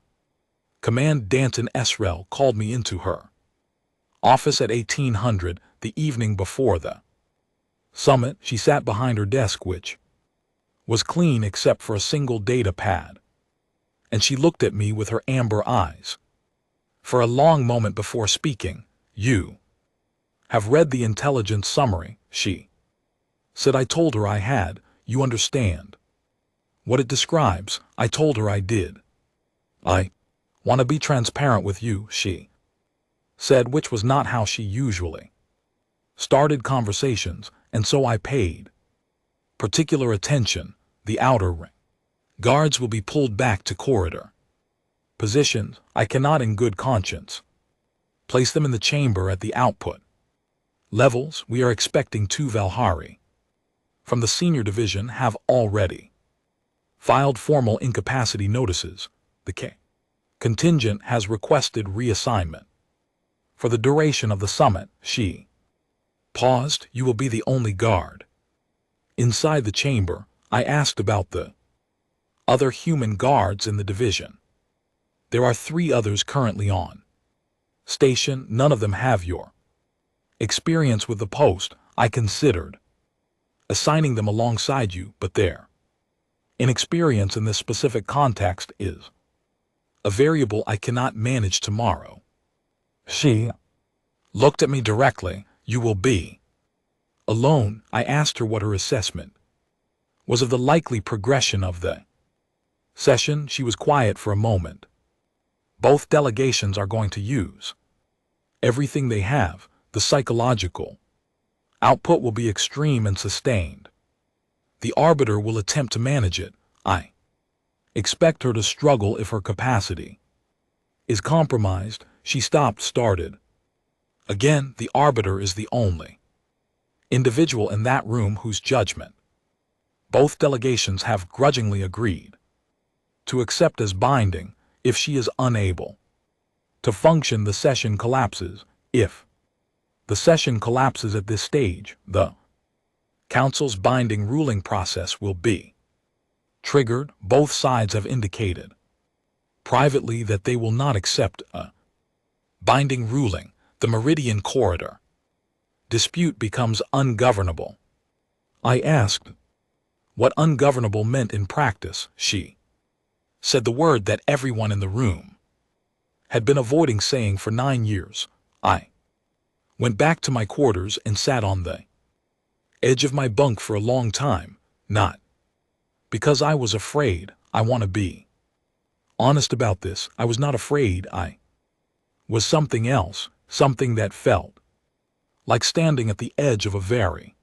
Command Danton Esrel called me into her office at 1800 the evening before the summit. She sat behind her desk, which was clean except for a single data pad, and she looked at me with her amber eyes for a long moment before speaking. "You have read the intelligence summary," she said. I told her I had. "You understand what it describes?" I told her I did. "I want to be transparent with you," she said, which was not how she usually started conversations, and so I paid particular attention. The outer ring guards will be pulled back to corridor positions. I cannot in good conscience place them in the chamber at the output levels. We are expecting 2 Valhari from the senior division have already filed formal incapacity notices. The contingent has requested reassignment for the duration of the summit. She paused. "You will be the only guard inside the chamber?" I asked about the other human guards in the division. "There are 3 others currently on station. None of them have your experience with the post. I considered assigning them alongside you, but their inexperience in this specific context is a variable I cannot manage tomorrow." She looked at me directly. "You will be Alone, I asked her what her assessment was of the likely progression of the session. She was quiet for a moment. Both delegations are going to use everything they have. The psychological output will be extreme and sustained. The arbiter will attempt to manage it. I expect her to struggle if her capacity is compromised. She started. Again, the arbiter is the only individual in that room whose judgment both delegations have grudgingly agreed to accept as binding. If she is unable to function, the session collapses. If the session collapses at this stage, the Council's binding ruling process will be triggered. Both sides have indicated privately that they will not accept a binding ruling. The Meridian Corridor dispute becomes ungovernable. I asked what ungovernable meant in practice. She said the word that everyone in the room had been avoiding saying for 9 years. I went back to my quarters and sat on the edge of my bunk for a long time, not because I was afraid. I want to be honest about this. I was not afraid. I was something else, something that felt like standing at the edge of a very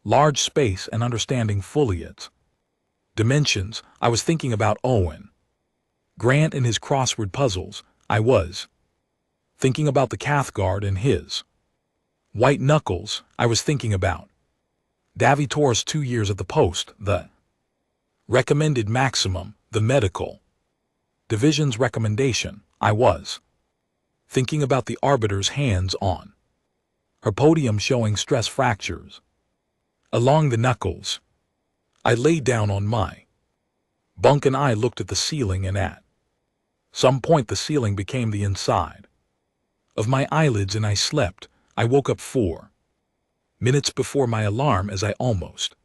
large space and understanding fully its dimensions. I was thinking about Owen Grant and his crossword puzzles. I was thinking about the Cathguard and his white knuckles. I was thinking about Davy Torres' 2 years at the post, the recommended maximum, the medical division's recommendation. I was thinking about the arbiter's hands on her podium showing stress fractures along the knuckles. I lay down on my bunk and I looked at the ceiling, and at some point the ceiling became the inside of my eyelids and I slept. I woke up 4 minutes before my alarm, as I almost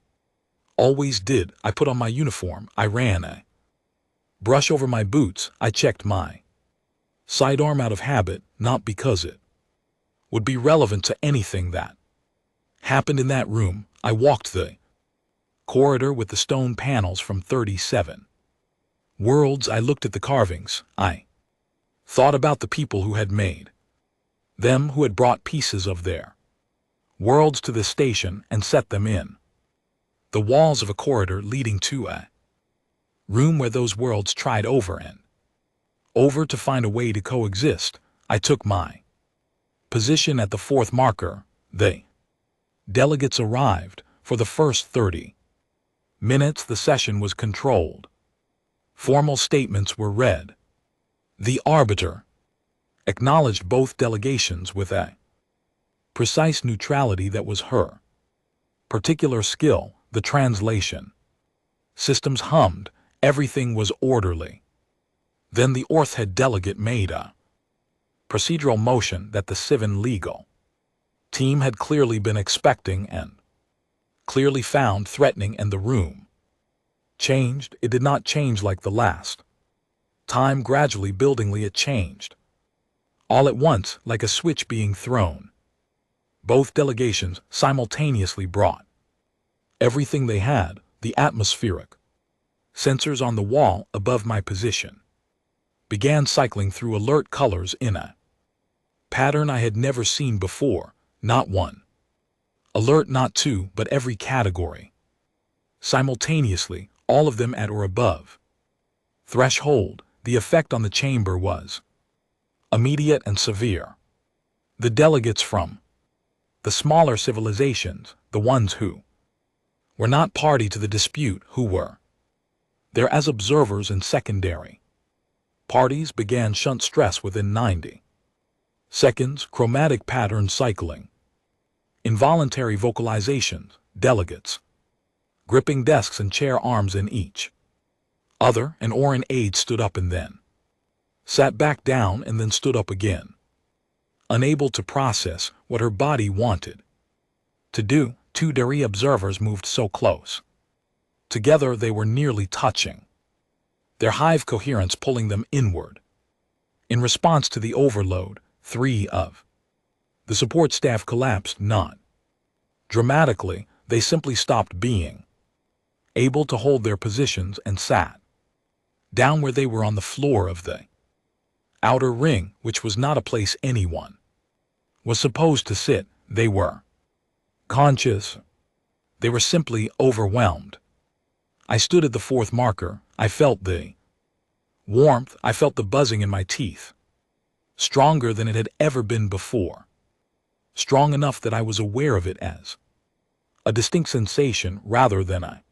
always did. I put on my uniform. I ran a brush over my boots. I checked my sidearm out of habit, not because it would be relevant to anything that happened in that room. I walked the corridor with the stone panels from 37 Worlds. I looked at the carvings. I thought about the people who had made them, who had brought pieces of their worlds to the station and set them in the walls of a corridor leading to a room where those worlds tried over and over to find a way to coexist. I took my position at the 4th marker. The delegates arrived. For the first 30 minutes, the session was controlled. Formal statements were read. The arbiter acknowledged both delegations with a precise neutrality that was her particular skill. The translation systems hummed. Everything was orderly. Then the Orthhead delegate made a procedural motion that the Civen legal team had clearly been expecting and clearly found threatening, and the room changed. It did not change like the last time. Gradually, buildingly, it changed. All at once, like a switch being thrown. Both delegations simultaneously brought everything they had. The atmospheric sensors on the wall above my position began cycling through alert colors in a pattern I had never seen before. Not one alert, not two, but every category simultaneously, all of them at or above threshold. The effect on the chamber was immediate and severe. The delegates from the smaller civilizations, the ones who were not party to the dispute, who were there as observers and secondary parties, began shunt stress within 90 seconds. Chromatic pattern cycling, involuntary vocalizations, delegates gripping desks and chair arms in each other. An Orin aide stood up and then sat back down and then stood up again, unable to process what her body wanted to do. 2 Dari observers moved so close together they were nearly touching, their hive coherence pulling them inward. In response to the overload, 3 of the support staff collapsed, not Dramatically, they simply stopped being able to hold their positions and sat down where they were on the floor of the outer ring, which was not a place anyone was supposed to sit. They were conscious. They were simply overwhelmed. I stood at the fourth marker. I felt the warmth. I felt the buzzing in my teeth, stronger than it had ever been before, strong enough that I was aware of it as a distinct sensation rather than a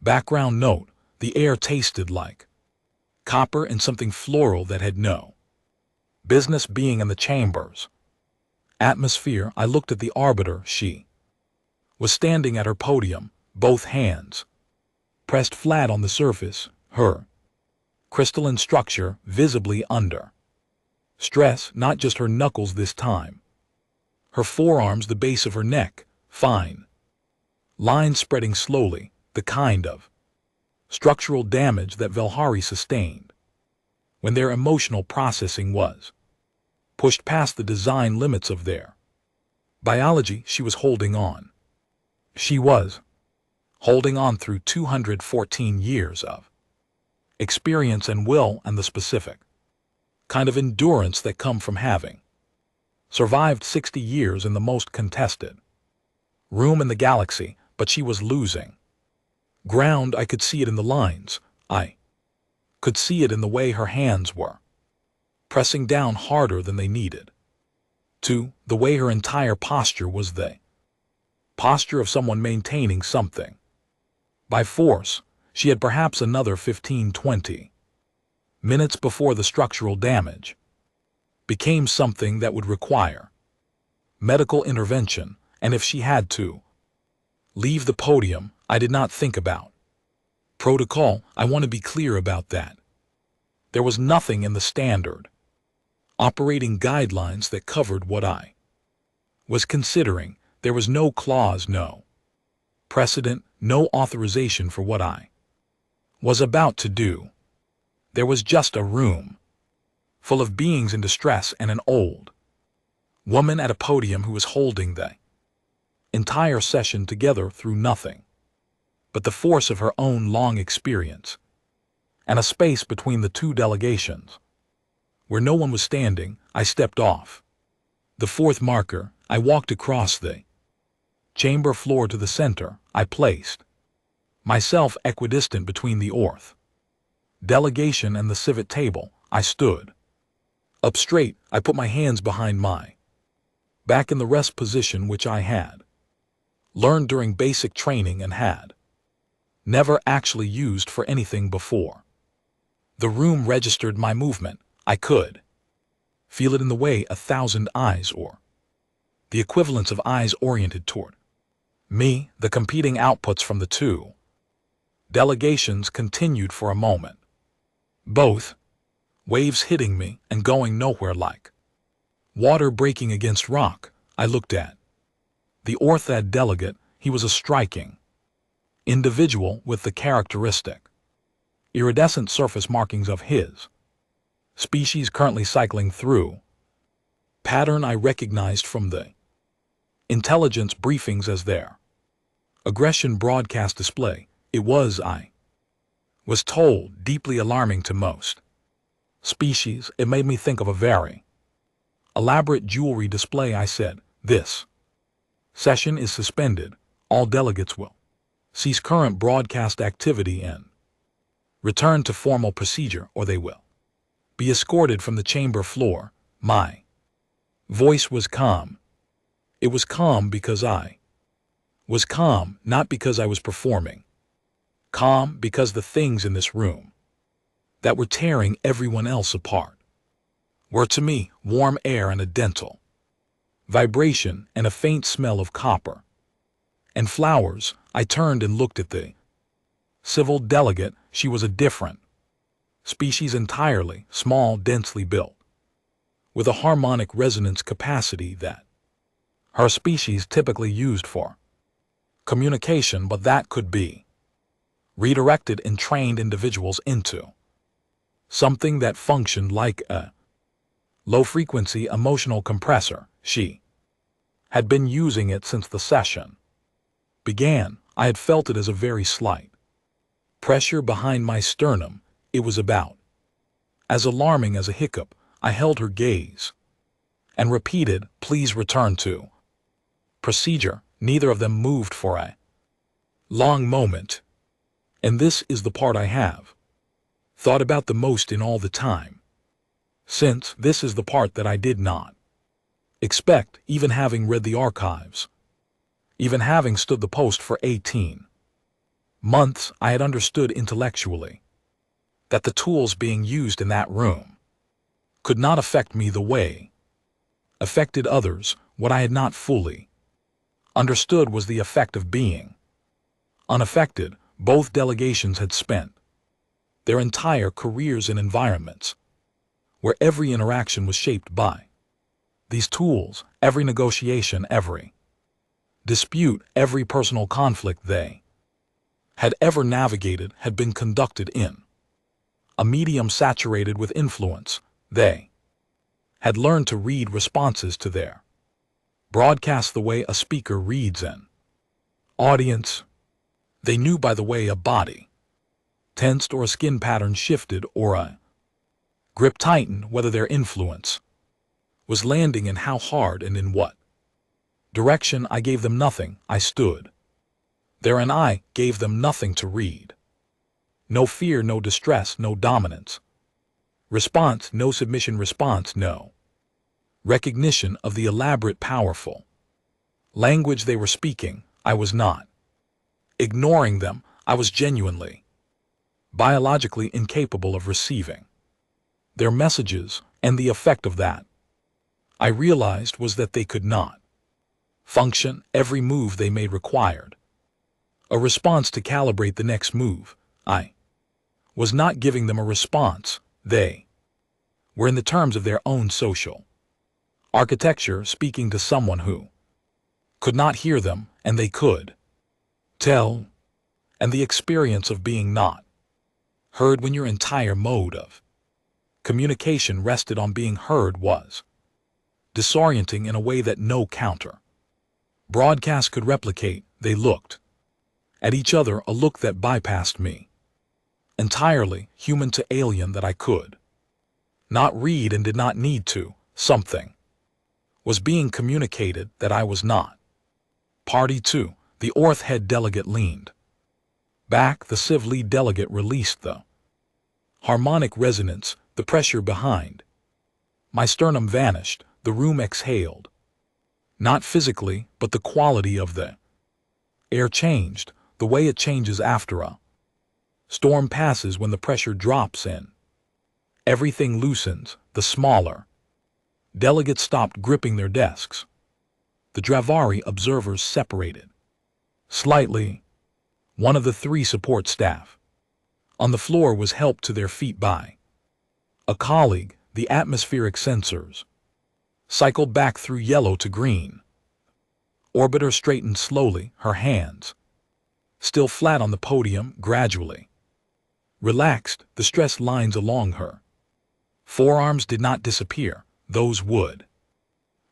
background note. The air tasted like copper and something floral that had no business being in the chamber's atmosphere. I looked at the arbiter. She was standing at her podium, both hands pressed flat on the surface, her crystalline structure visibly under stress. Not just her knuckles this time. Her forearms, the base of her neck, fine lines spreading slowly, the kind of structural damage that Velhari sustained when their emotional processing was pushed past the design limits of their biology. She was holding on. She was holding on through 214 years of experience and will, and the specific kind of endurance that come from having survived 60 years in the most contested room in the galaxy. But she was losing ground. I could see it in the lines. I could see it in the way her hands were pressing down harder than they needed to, the way her entire posture was the posture of someone maintaining something by force. She had perhaps another 15-20 minutes before the structural damage became something that would require medical intervention, and if she had to leave the podium, I did not think about protocol. I want to be clear about that. There was nothing in the standard operating guidelines that covered what I was considering. There was no clause, no precedent, no authorization for what I was about to do. There was just a room full of beings in distress and an old woman at a podium who was holding the entire session together through nothing but the force of her own long experience, and a space between the two delegations where no one was standing. I stepped off the fourth marker. I walked across the chamber floor to the center. I placed myself equidistant between the Orth delegation and the civet table. I stood up straight. I put my hands behind my back in the rest position, which I had learned during basic training and had never actually used for anything before. The room registered my movement. I could feel it in the way 1,000 eyes, or the equivalence of eyes oriented toward me. The competing outputs from the two delegations continued for a moment, both waves hitting me and going nowhere, like water breaking against rock. I looked at the Orthad delegate. He was a striking individual with the characteristic iridescent surface markings of his species currently cycling through pattern I recognized from the intelligence briefings as their aggression broadcast display. It was, I was told, deeply alarming to most species. It made me think of a very elaborate jewelry display. I said, "This session is suspended. All delegates will cease current broadcast activity and return to formal procedure, or they will be escorted from the chamber floor." My voice was calm. It was calm because I was calm, not because I was performing. Calm because the things in this room that were tearing everyone else apart were to me warm air and a dental vibration and a faint smell of copper and flowers. I turned and looked at the civil delegate. She was a different species entirely, small, densely built, with a harmonic resonance capacity that her species typically used for communication, but that could be redirected and trained individuals into something that functioned like a low-frequency emotional compressor. She had been using it since the session began. I had felt it as a very slight pressure behind my sternum. It was about as alarming as a hiccup. I held her gaze and repeated, "Please return to procedure." Neither of them moved for a long moment. And this is the part I have thought about the most in all the time, since this is the part that I did not expect, even having read the archives, even having stood the post for 18 months. I had understood intellectually that the tools being used in that room could not affect me the way affected others. What I had not fully understood was the effect of being unaffected. Both delegations had spent their entire careers in environments where every interaction was shaped by these tools. Every negotiation, every dispute, every personal conflict they had ever navigated had been conducted in a medium saturated with influence. They had learned to read responses to their broadcast the way a speaker reads an audience. They knew by the way a body tensed or a skin pattern shifted or a grip tightened whether their influence was landing and how hard and in what direction. I gave them nothing. I stood there and I gave them nothing to read. No fear, no distress, no dominance response, no submission response, no recognition of the elaborate, powerful language they were speaking. I was not ignoring them. I was genuinely, biologically incapable of receiving their messages, and the effect of that, I realized, was that they could not function. Every move they made required a response to calibrate the next move. I was not giving them a response. They were in the terms of their own social architecture, speaking to someone who could not hear them, and they could tell. And the experience of being not heard when your entire mode of communication rested on being heard was disorienting in a way that no counter broadcast could replicate. They looked at each other, a look that bypassed me entirely, human to alien, that I could not read and did not need to. Something was being communicated that I was not party to. The Orth head delegate leaned back. The Civ lead delegate released the harmonic resonance. The pressure behind my sternum vanished. The room exhaled. Not physically, but the quality of the air changed, the way it changes after a storm passes when the pressure drops in. Everything loosens. The smaller delegates stopped gripping their desks. The Dravari observers separated slightly. One of the three support staff on the floor was helped to their feet by a colleague. The atmospheric sensors cycled back through yellow to green. Orbiter straightened slowly, her hands still flat on the podium, gradually relaxed. The stress lines along her forearms did not disappear. Those would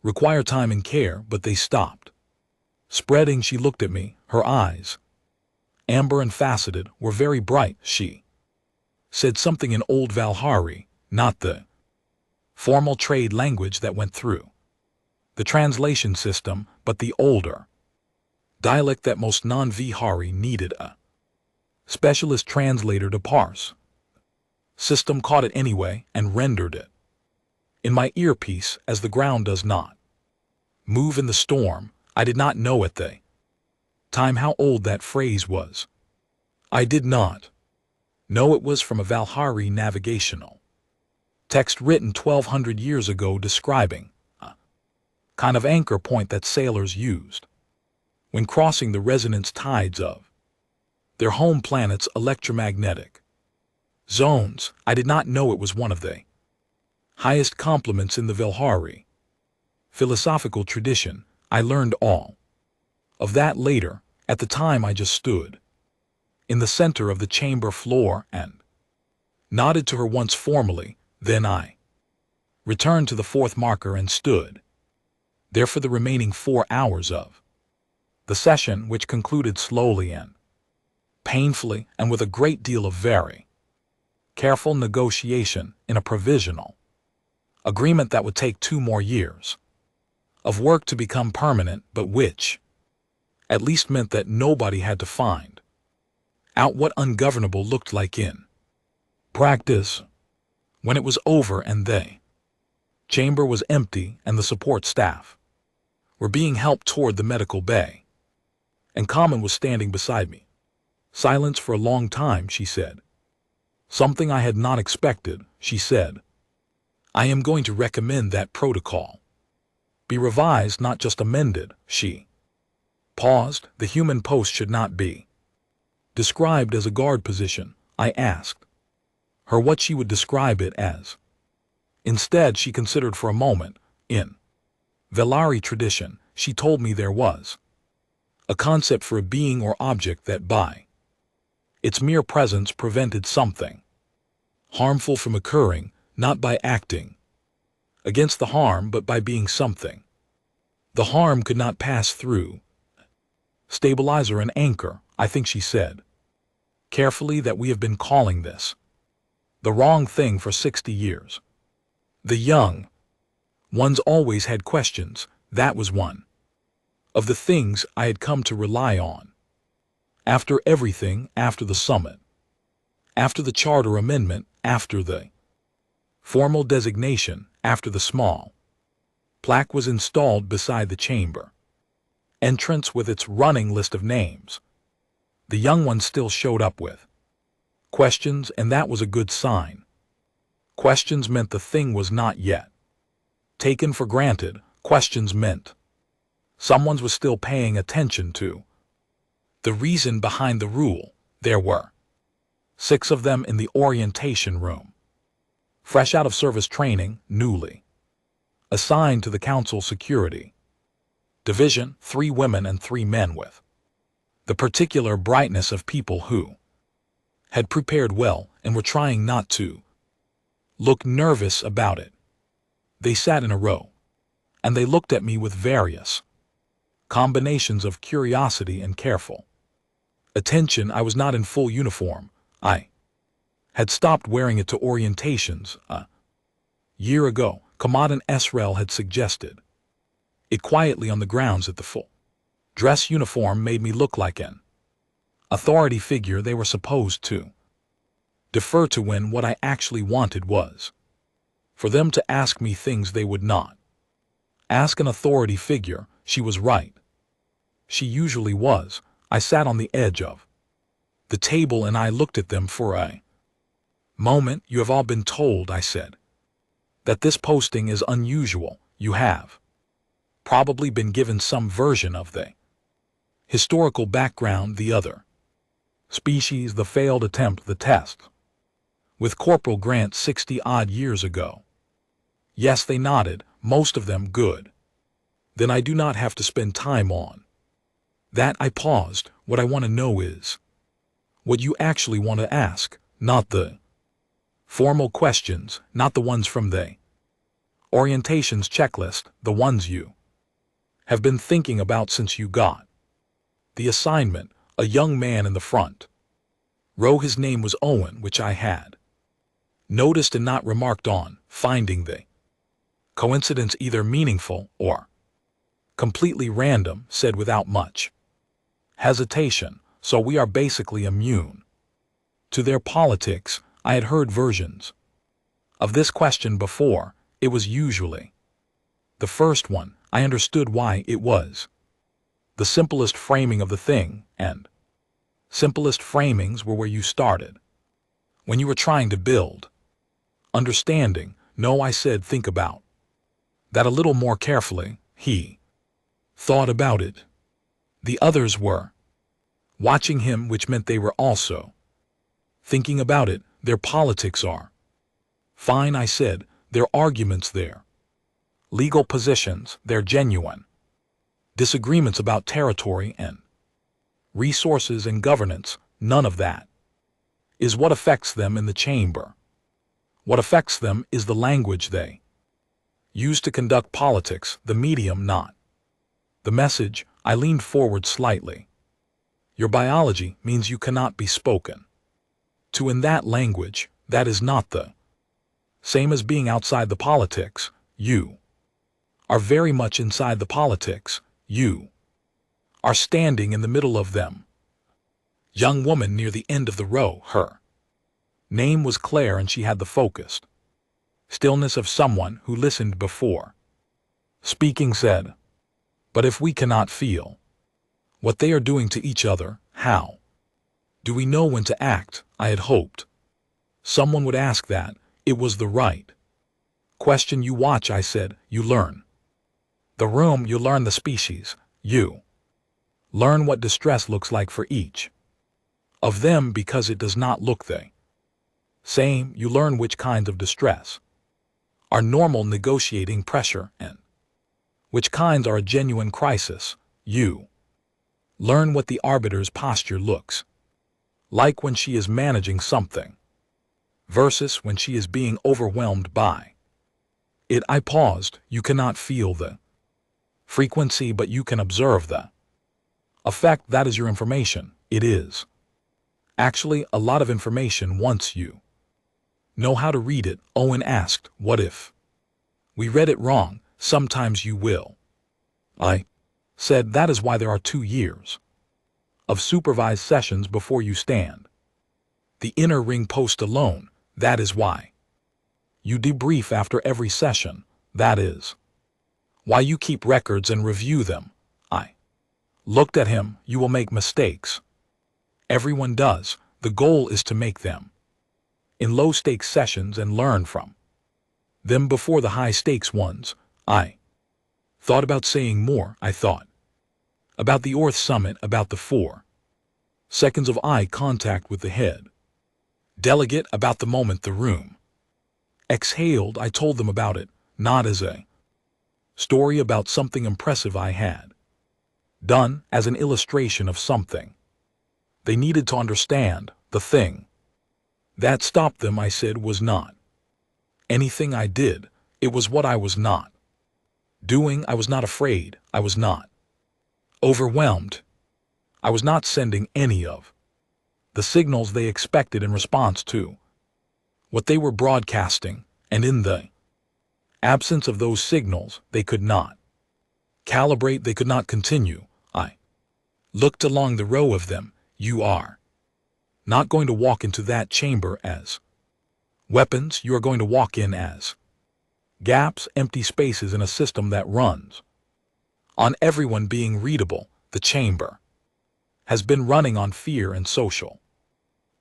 require time and care, but they stopped spreading. She looked at me. Her eyes, amber and faceted, were very bright. She said something in Old Valhari, not the formal trade language that went through the translation system, but the older dialect that most non-Vihari needed a specialist translator to parse. System caught it anyway and rendered it in my earpiece as the ground does not move in the storm. I did not know at the time how old that phrase was. I did not know it was from a Valhari navigational text written 1200 years ago, describing a kind of anchor point that sailors used when crossing the resonance tides of their home planet's electromagnetic zones. I did not know it was one of the highest compliments in the Valhari philosophical tradition. I learned all of that later. At the time I just stood in the center of the chamber floor and nodded to her once formally. Then I returned to the fourth marker and stood there for the remaining 4 hours of the session, which concluded slowly and painfully and with a great deal of very careful negotiation in a provisional agreement that would take 2 more years of work to become permanent, but which at least meant that nobody had to find out what ungovernable looked like in practice. When it was over and the chamber was empty and the support staff were being helped toward the medical bay, and Carmen was standing beside me. Silence for a long time, she said. Something I had not expected, she said. I am going to recommend that protocol be revised, not just amended. She paused. The human post should not be described as a guard position. I asked her what she would describe it as. Instead, she considered for a moment. In Velari tradition, she told me there was a concept for a being or object that by its mere presence prevented something harmful from occurring, not by acting against the harm, but by being something the harm could not pass through. Stabilizer and anchor, I think she said carefully, that we have been calling this the wrong thing for 60 years. The young ones always had questions. That was one of the things I had come to rely on. After everything, after the summit, after the charter amendment, after the formal designation, after the small plaque was installed beside the chamber entrance with its running list of names, the young ones still showed up with questions, and that was a good sign. Questions meant the thing was not yet taken for granted. Questions meant someone was still paying attention to the reason behind the rule. There were 6 of them in the orientation room, fresh out of service training, newly assigned to the council security division, 3 women and 3 men with the particular brightness of people who had prepared well and were trying not to look nervous about it. They sat in a row, and they looked at me with various combinations of curiosity and careful attention. I was not in full uniform. I had stopped wearing it to orientations a year ago. Commandant Esrael had suggested it quietly on the grounds that the full dress uniform made me look like an authority figure they were supposed to defer to, when what I actually wanted was for them to ask me things they would not ask an authority figure. She was right. She usually was. I sat on the edge of the table and I looked at them for a moment. You have all been told, I said, that this posting is unusual. You have probably been given some version of the historical background, the other species, the failed attempt, the test with Corporal Grant 60-odd years ago. Yes, they nodded, most of them. Good. Then I do not have to spend time on that. I paused. What I want to know is what you actually want to ask, not the formal questions, not the ones from the orientations checklist, the ones you have been thinking about since you got the assignment. A young man in the front row, his name was Owen, which I had noticed and not remarked on, finding the coincidence either meaningful or completely random, said without much hesitation, so we are basically immune to their politics. I had heard versions of this question before. It was usually the first one. I understood why. It was the simplest framing of the thing, and simplest framings were where you started when you were trying to build understanding. No, I said, think about that a little more carefully. He thought about it. The others were watching him, which meant they were also thinking about it. Their politics are fine, I said. Their arguments, their legal positions, their genuine disagreements about territory and resources and governance, none of that is what affects them in the chamber. What affects them is the language they Used to conduct politics, the medium not. The message, I leaned forward slightly. Your biology means you cannot be spoken to in that language. That is not the same as being outside the politics. You are very much inside the politics. You are standing in the middle of them. Young woman near the end of the row, her name was Claire, and she had the focused stillness of someone who listened before speaking. Said, but if we cannot feel what they are doing to each other, how do we know when to act? I had hoped someone would ask that. It was the right question. You watch, I said. You learn the room, you learn the species, you learn what distress looks like for each of them, because it does not look the same. You learn which kinds of distress are normal negotiating pressure and which kinds are a genuine crisis. You learn what the arbiter's posture looks like when she is managing something versus when she is being overwhelmed by it. I paused. You cannot feel the frequency, but you can observe the effect. That is your information. It is actually a lot of information once you know how to read it. Owen asked, what if we read it wrong? Sometimes you will. I said, that is why there are 2 years of supervised sessions before you stand the inner ring post alone. That is why you debrief after every session. That is why you keep records and review them. I looked at him. You will make mistakes. Everyone does. The goal is to make them in low-stakes sessions and learn from them before the high-stakes ones. I thought about saying more. I thought about the Earth Summit, about the 4 seconds of eye contact with the head delegate, about the moment the room exhaled. I told them about it, not as a story about something impressive I had done, as an illustration of something they needed to understand. The thing that stopped them, I said, was not anything I did. It was what I was not doing. I was not afraid. I was not overwhelmed. I was not sending any of the signals they expected in response to what they were broadcasting, and in the absence of those signals, they could not calibrate. They could not continue. I looked along the row of them. You are not going to walk into that chamber as weapons. You are going to walk in as gaps, empty spaces in a system that runs on everyone being readable. The chamber has been running on fear and social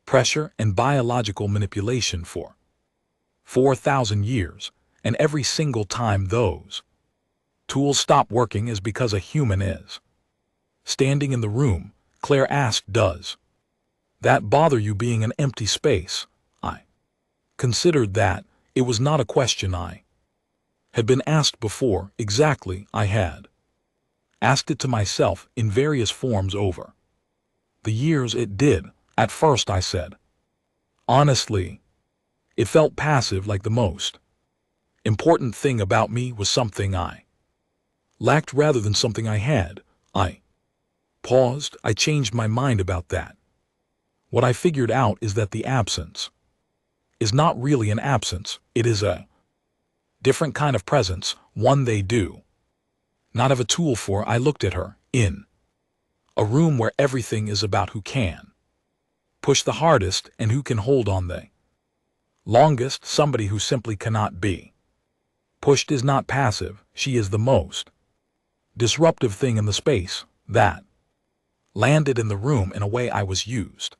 pressure and biological manipulation for 4,000 years, and every single time those tools stop working is because a human is standing in the room. Claire asked, does that bother you, being an empty space? I considered that. It was not a question I had been asked before. Exactly. I had asked it to myself in various forms over the years. It did. At first, I said, honestly, it felt passive, like the most important thing about me was something I lacked rather than something I had. I paused. I changed my mind about that. What I figured out is that the absence is not really an absence. It is a different kind of presence, one they do not have a tool for. I looked at her. In a room where everything is about who can push the hardest and who can hold on the longest, somebody who simply cannot be pushed is not passive. She is the most disruptive thing in the space that landed in the room in a way I was used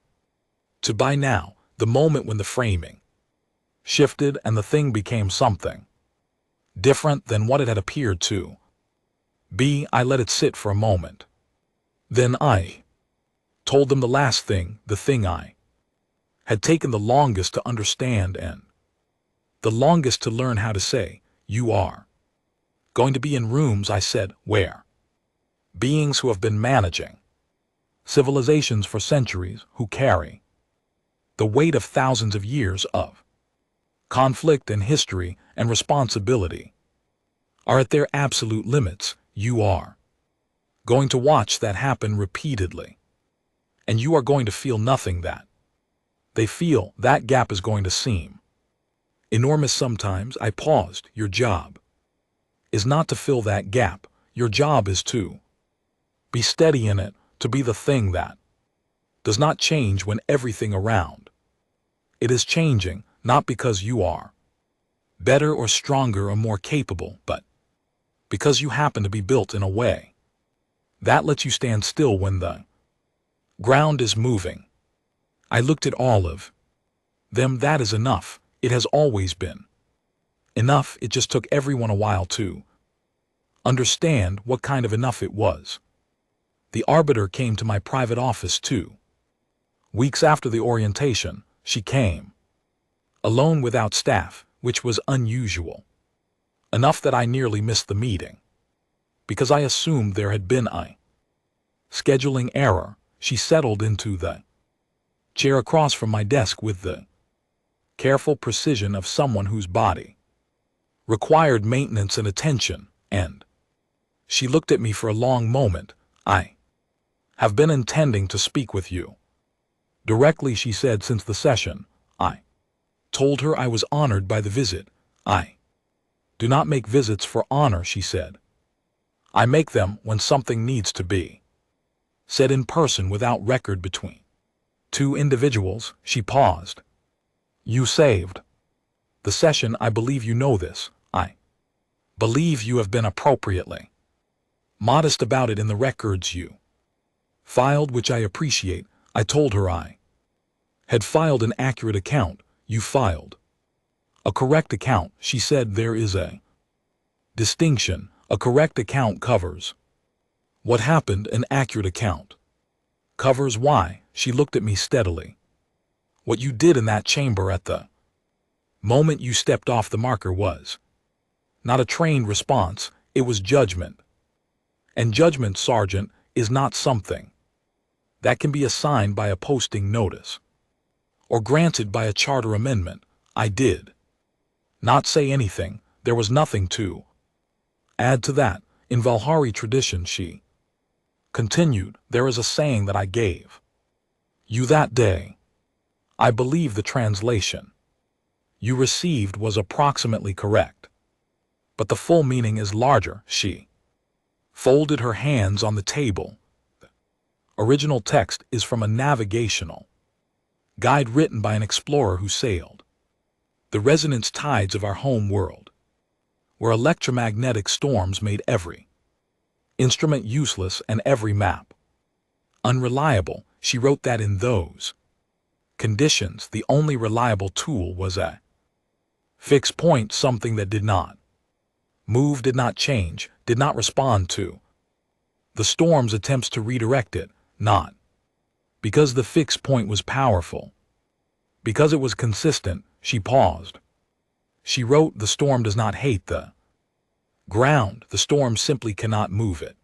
to by now. The moment when the framing shifted and the thing became something different than what it had appeared to be, I let it sit for a moment. Then I told them the last thing, the thing I had taken the longest to understand and the longest to learn how to say. You are going to be in rooms, I said, where beings who have been managing civilizations for centuries, who carry the weight of thousands of years of conflict and history and responsibility, are at their absolute limits, you are going to watch that happen repeatedly. And you are going to feel nothing that they feel. That gap is going to seem enormous sometimes. I paused. Your job is not to fill that gap. Your job is to be steady in it, to be the thing that does not change when everything around it is changing, not because you are better or stronger or more capable, but because you happen to be built in a way that lets you stand still when the ground is moving. I looked at all of them. That is enough. It has always been enough. It just took everyone a while to understand what kind of enough it was. The arbiter came to my private office 2 weeks after the orientation. She came alone without staff, which was unusual enough that I nearly missed the meeting because I assumed there had been a scheduling error. She settled into the chair across from my desk with the careful precision of someone whose body required maintenance and attention, and she looked at me for a long moment. I have been intending to speak with you directly, she said, since the session. I told her I was honored by the visit. I do not make visits for honor, she said. I make them when something needs to be said in person without record between 2 individuals. She paused. You saved the session. I believe you know this. I believe you have been appropriately modest about it in the records you filed, which I appreciate. I told her I had filed an accurate account. You filed a correct account, she said. There is a distinction. A correct account covers what happened. An accurate account covers why. She looked at me steadily. What you did in that chamber at the moment you stepped off the marker was not a trained response. It was judgment. And judgment, Sergeant, is not something that can be assigned by a posting notice or granted by a charter amendment. I did not say anything. There was nothing to add to that. In Valhari tradition, she continued, there is a saying that I gave you that day. I believe the translation you received was approximately correct, but the full meaning is larger. She folded her hands on the table. The original text is from a navigational guide written by an explorer who sailed the resonance tides of our home world, where electromagnetic storms made every instrument useless and every map unreliable. She wrote that in those conditions, the only reliable tool was a fixed point, something that did not move, did not change, did not respond to the storm's attempts to redirect it, not because the fixed point was powerful, because it was consistent. She paused. She wrote, the storm does not hate the ground, the storm simply cannot move it.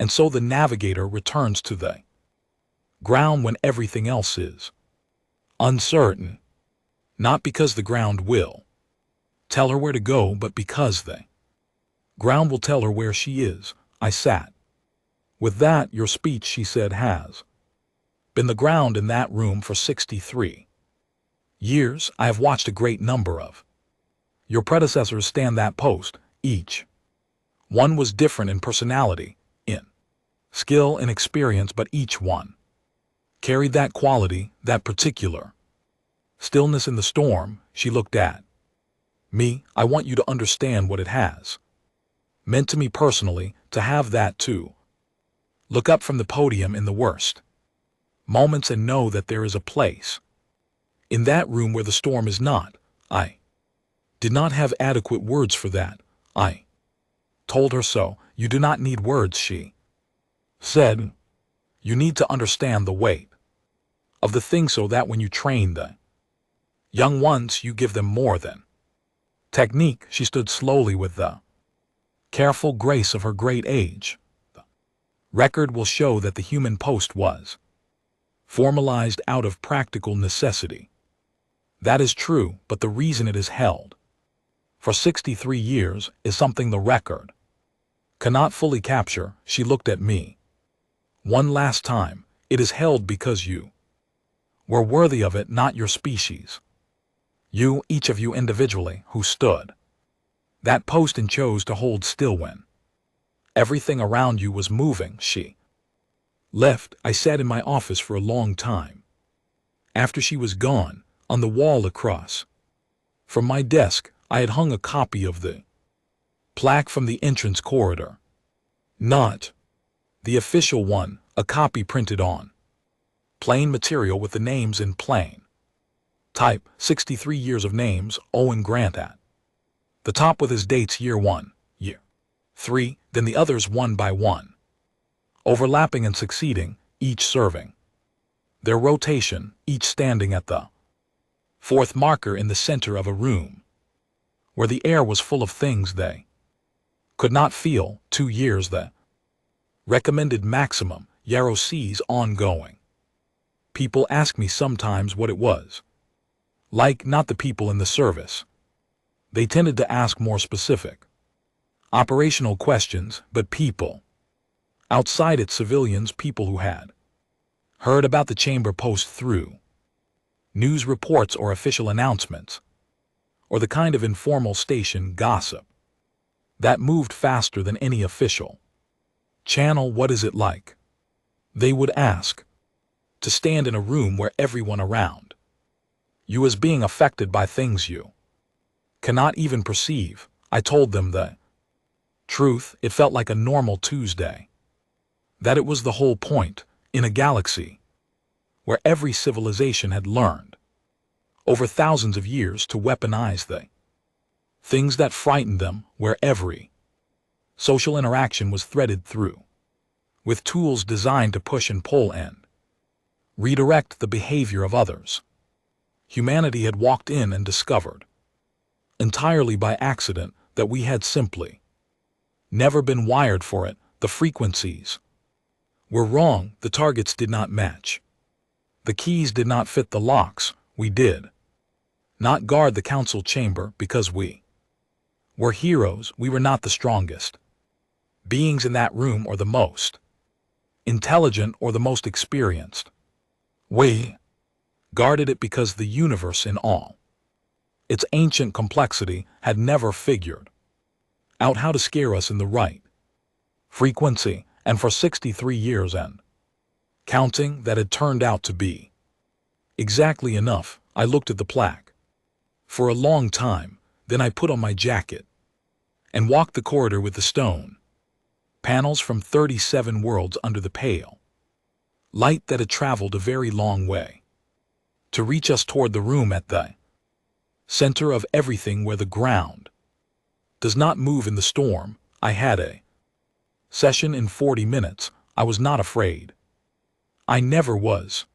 And so the navigator returns to the ground when everything else is uncertain, not because the ground will tell her where to go, but because the ground will tell her where she is. I sat with that. Your speech, she said, has been the ground in that room for 63 years. I have watched a great number of your predecessors stand that post. Each one was different in personality, in skill and experience, but each one carried that quality, that particular stillness in the storm. She looked at me. I want you to understand what it has meant to me personally to have that too. Look up from the podium in the worst moments and know that there is a place in that room where the storm is not. I did not have adequate words for that. I told her so. You do not need words, she said. You need to understand the weight of the thing so that when you train the young ones, you give them more than technique. She stood slowly with the careful grace of her great age. The record will show that the human post was formalized out of practical necessity. That is true, but the reason it is held for 63 years is something the record cannot fully capture. She looked at me. One last time, it is held because you were worthy of it, not your species. You, each of you individually, who stood that post and chose to hold still when everything around you was moving. She left. I sat in my office for a long time. After she was gone, on the wall across from my desk, I had hung a copy of the plaque from the entrance corridor. Not the official one, a copy printed on plain material with the names in plain type, 63 years of names, Owen Grant at the top with his dates, year 1, year 3, then the others one by one, overlapping and succeeding, each serving their rotation, each standing at the fourth marker in the center of a room where the air was full of things they could not feel. 2 years, the recommended maximum. Yarrow sees ongoing. People ask me sometimes what it was like, not the people in the service. They tended to ask more specific, operational questions, but people outside it, civilians, people who had heard about the chamber post through news reports or official announcements, or the kind of informal station gossip that moved faster than any official channel. What is it like? They would ask. To stand in a room where everyone around you is being affected by things you cannot even perceive. I told them the truth. It felt like a normal Tuesday. That it was the whole point, in a galaxy where every civilization had learned over thousands of years to weaponize the things that frightened them, where every social interaction was threaded through with tools designed to push and pull and redirect the behavior of others. Humanity had walked in and discovered, entirely by accident, that we had simply never been wired for it. The frequencies were wrong, the targets did not match, the keys did not fit the locks. We did not guard the council chamber because we were heroes. We were not the strongest beings in that room or the most intelligent or the most experienced. We guarded it because the universe in all its ancient complexity had never figured out how to scare us in the right frequency, and for 63 years and counting, that had turned out to be exactly enough. I looked at the plaque for a long time, then I put on my jacket and walked the corridor with the stone panels from 37 worlds under the pale light that had traveled a very long way to reach us toward the room at the center of everything, where the ground does not move in the storm. I had a session in 40 minutes. I was not afraid. I never was.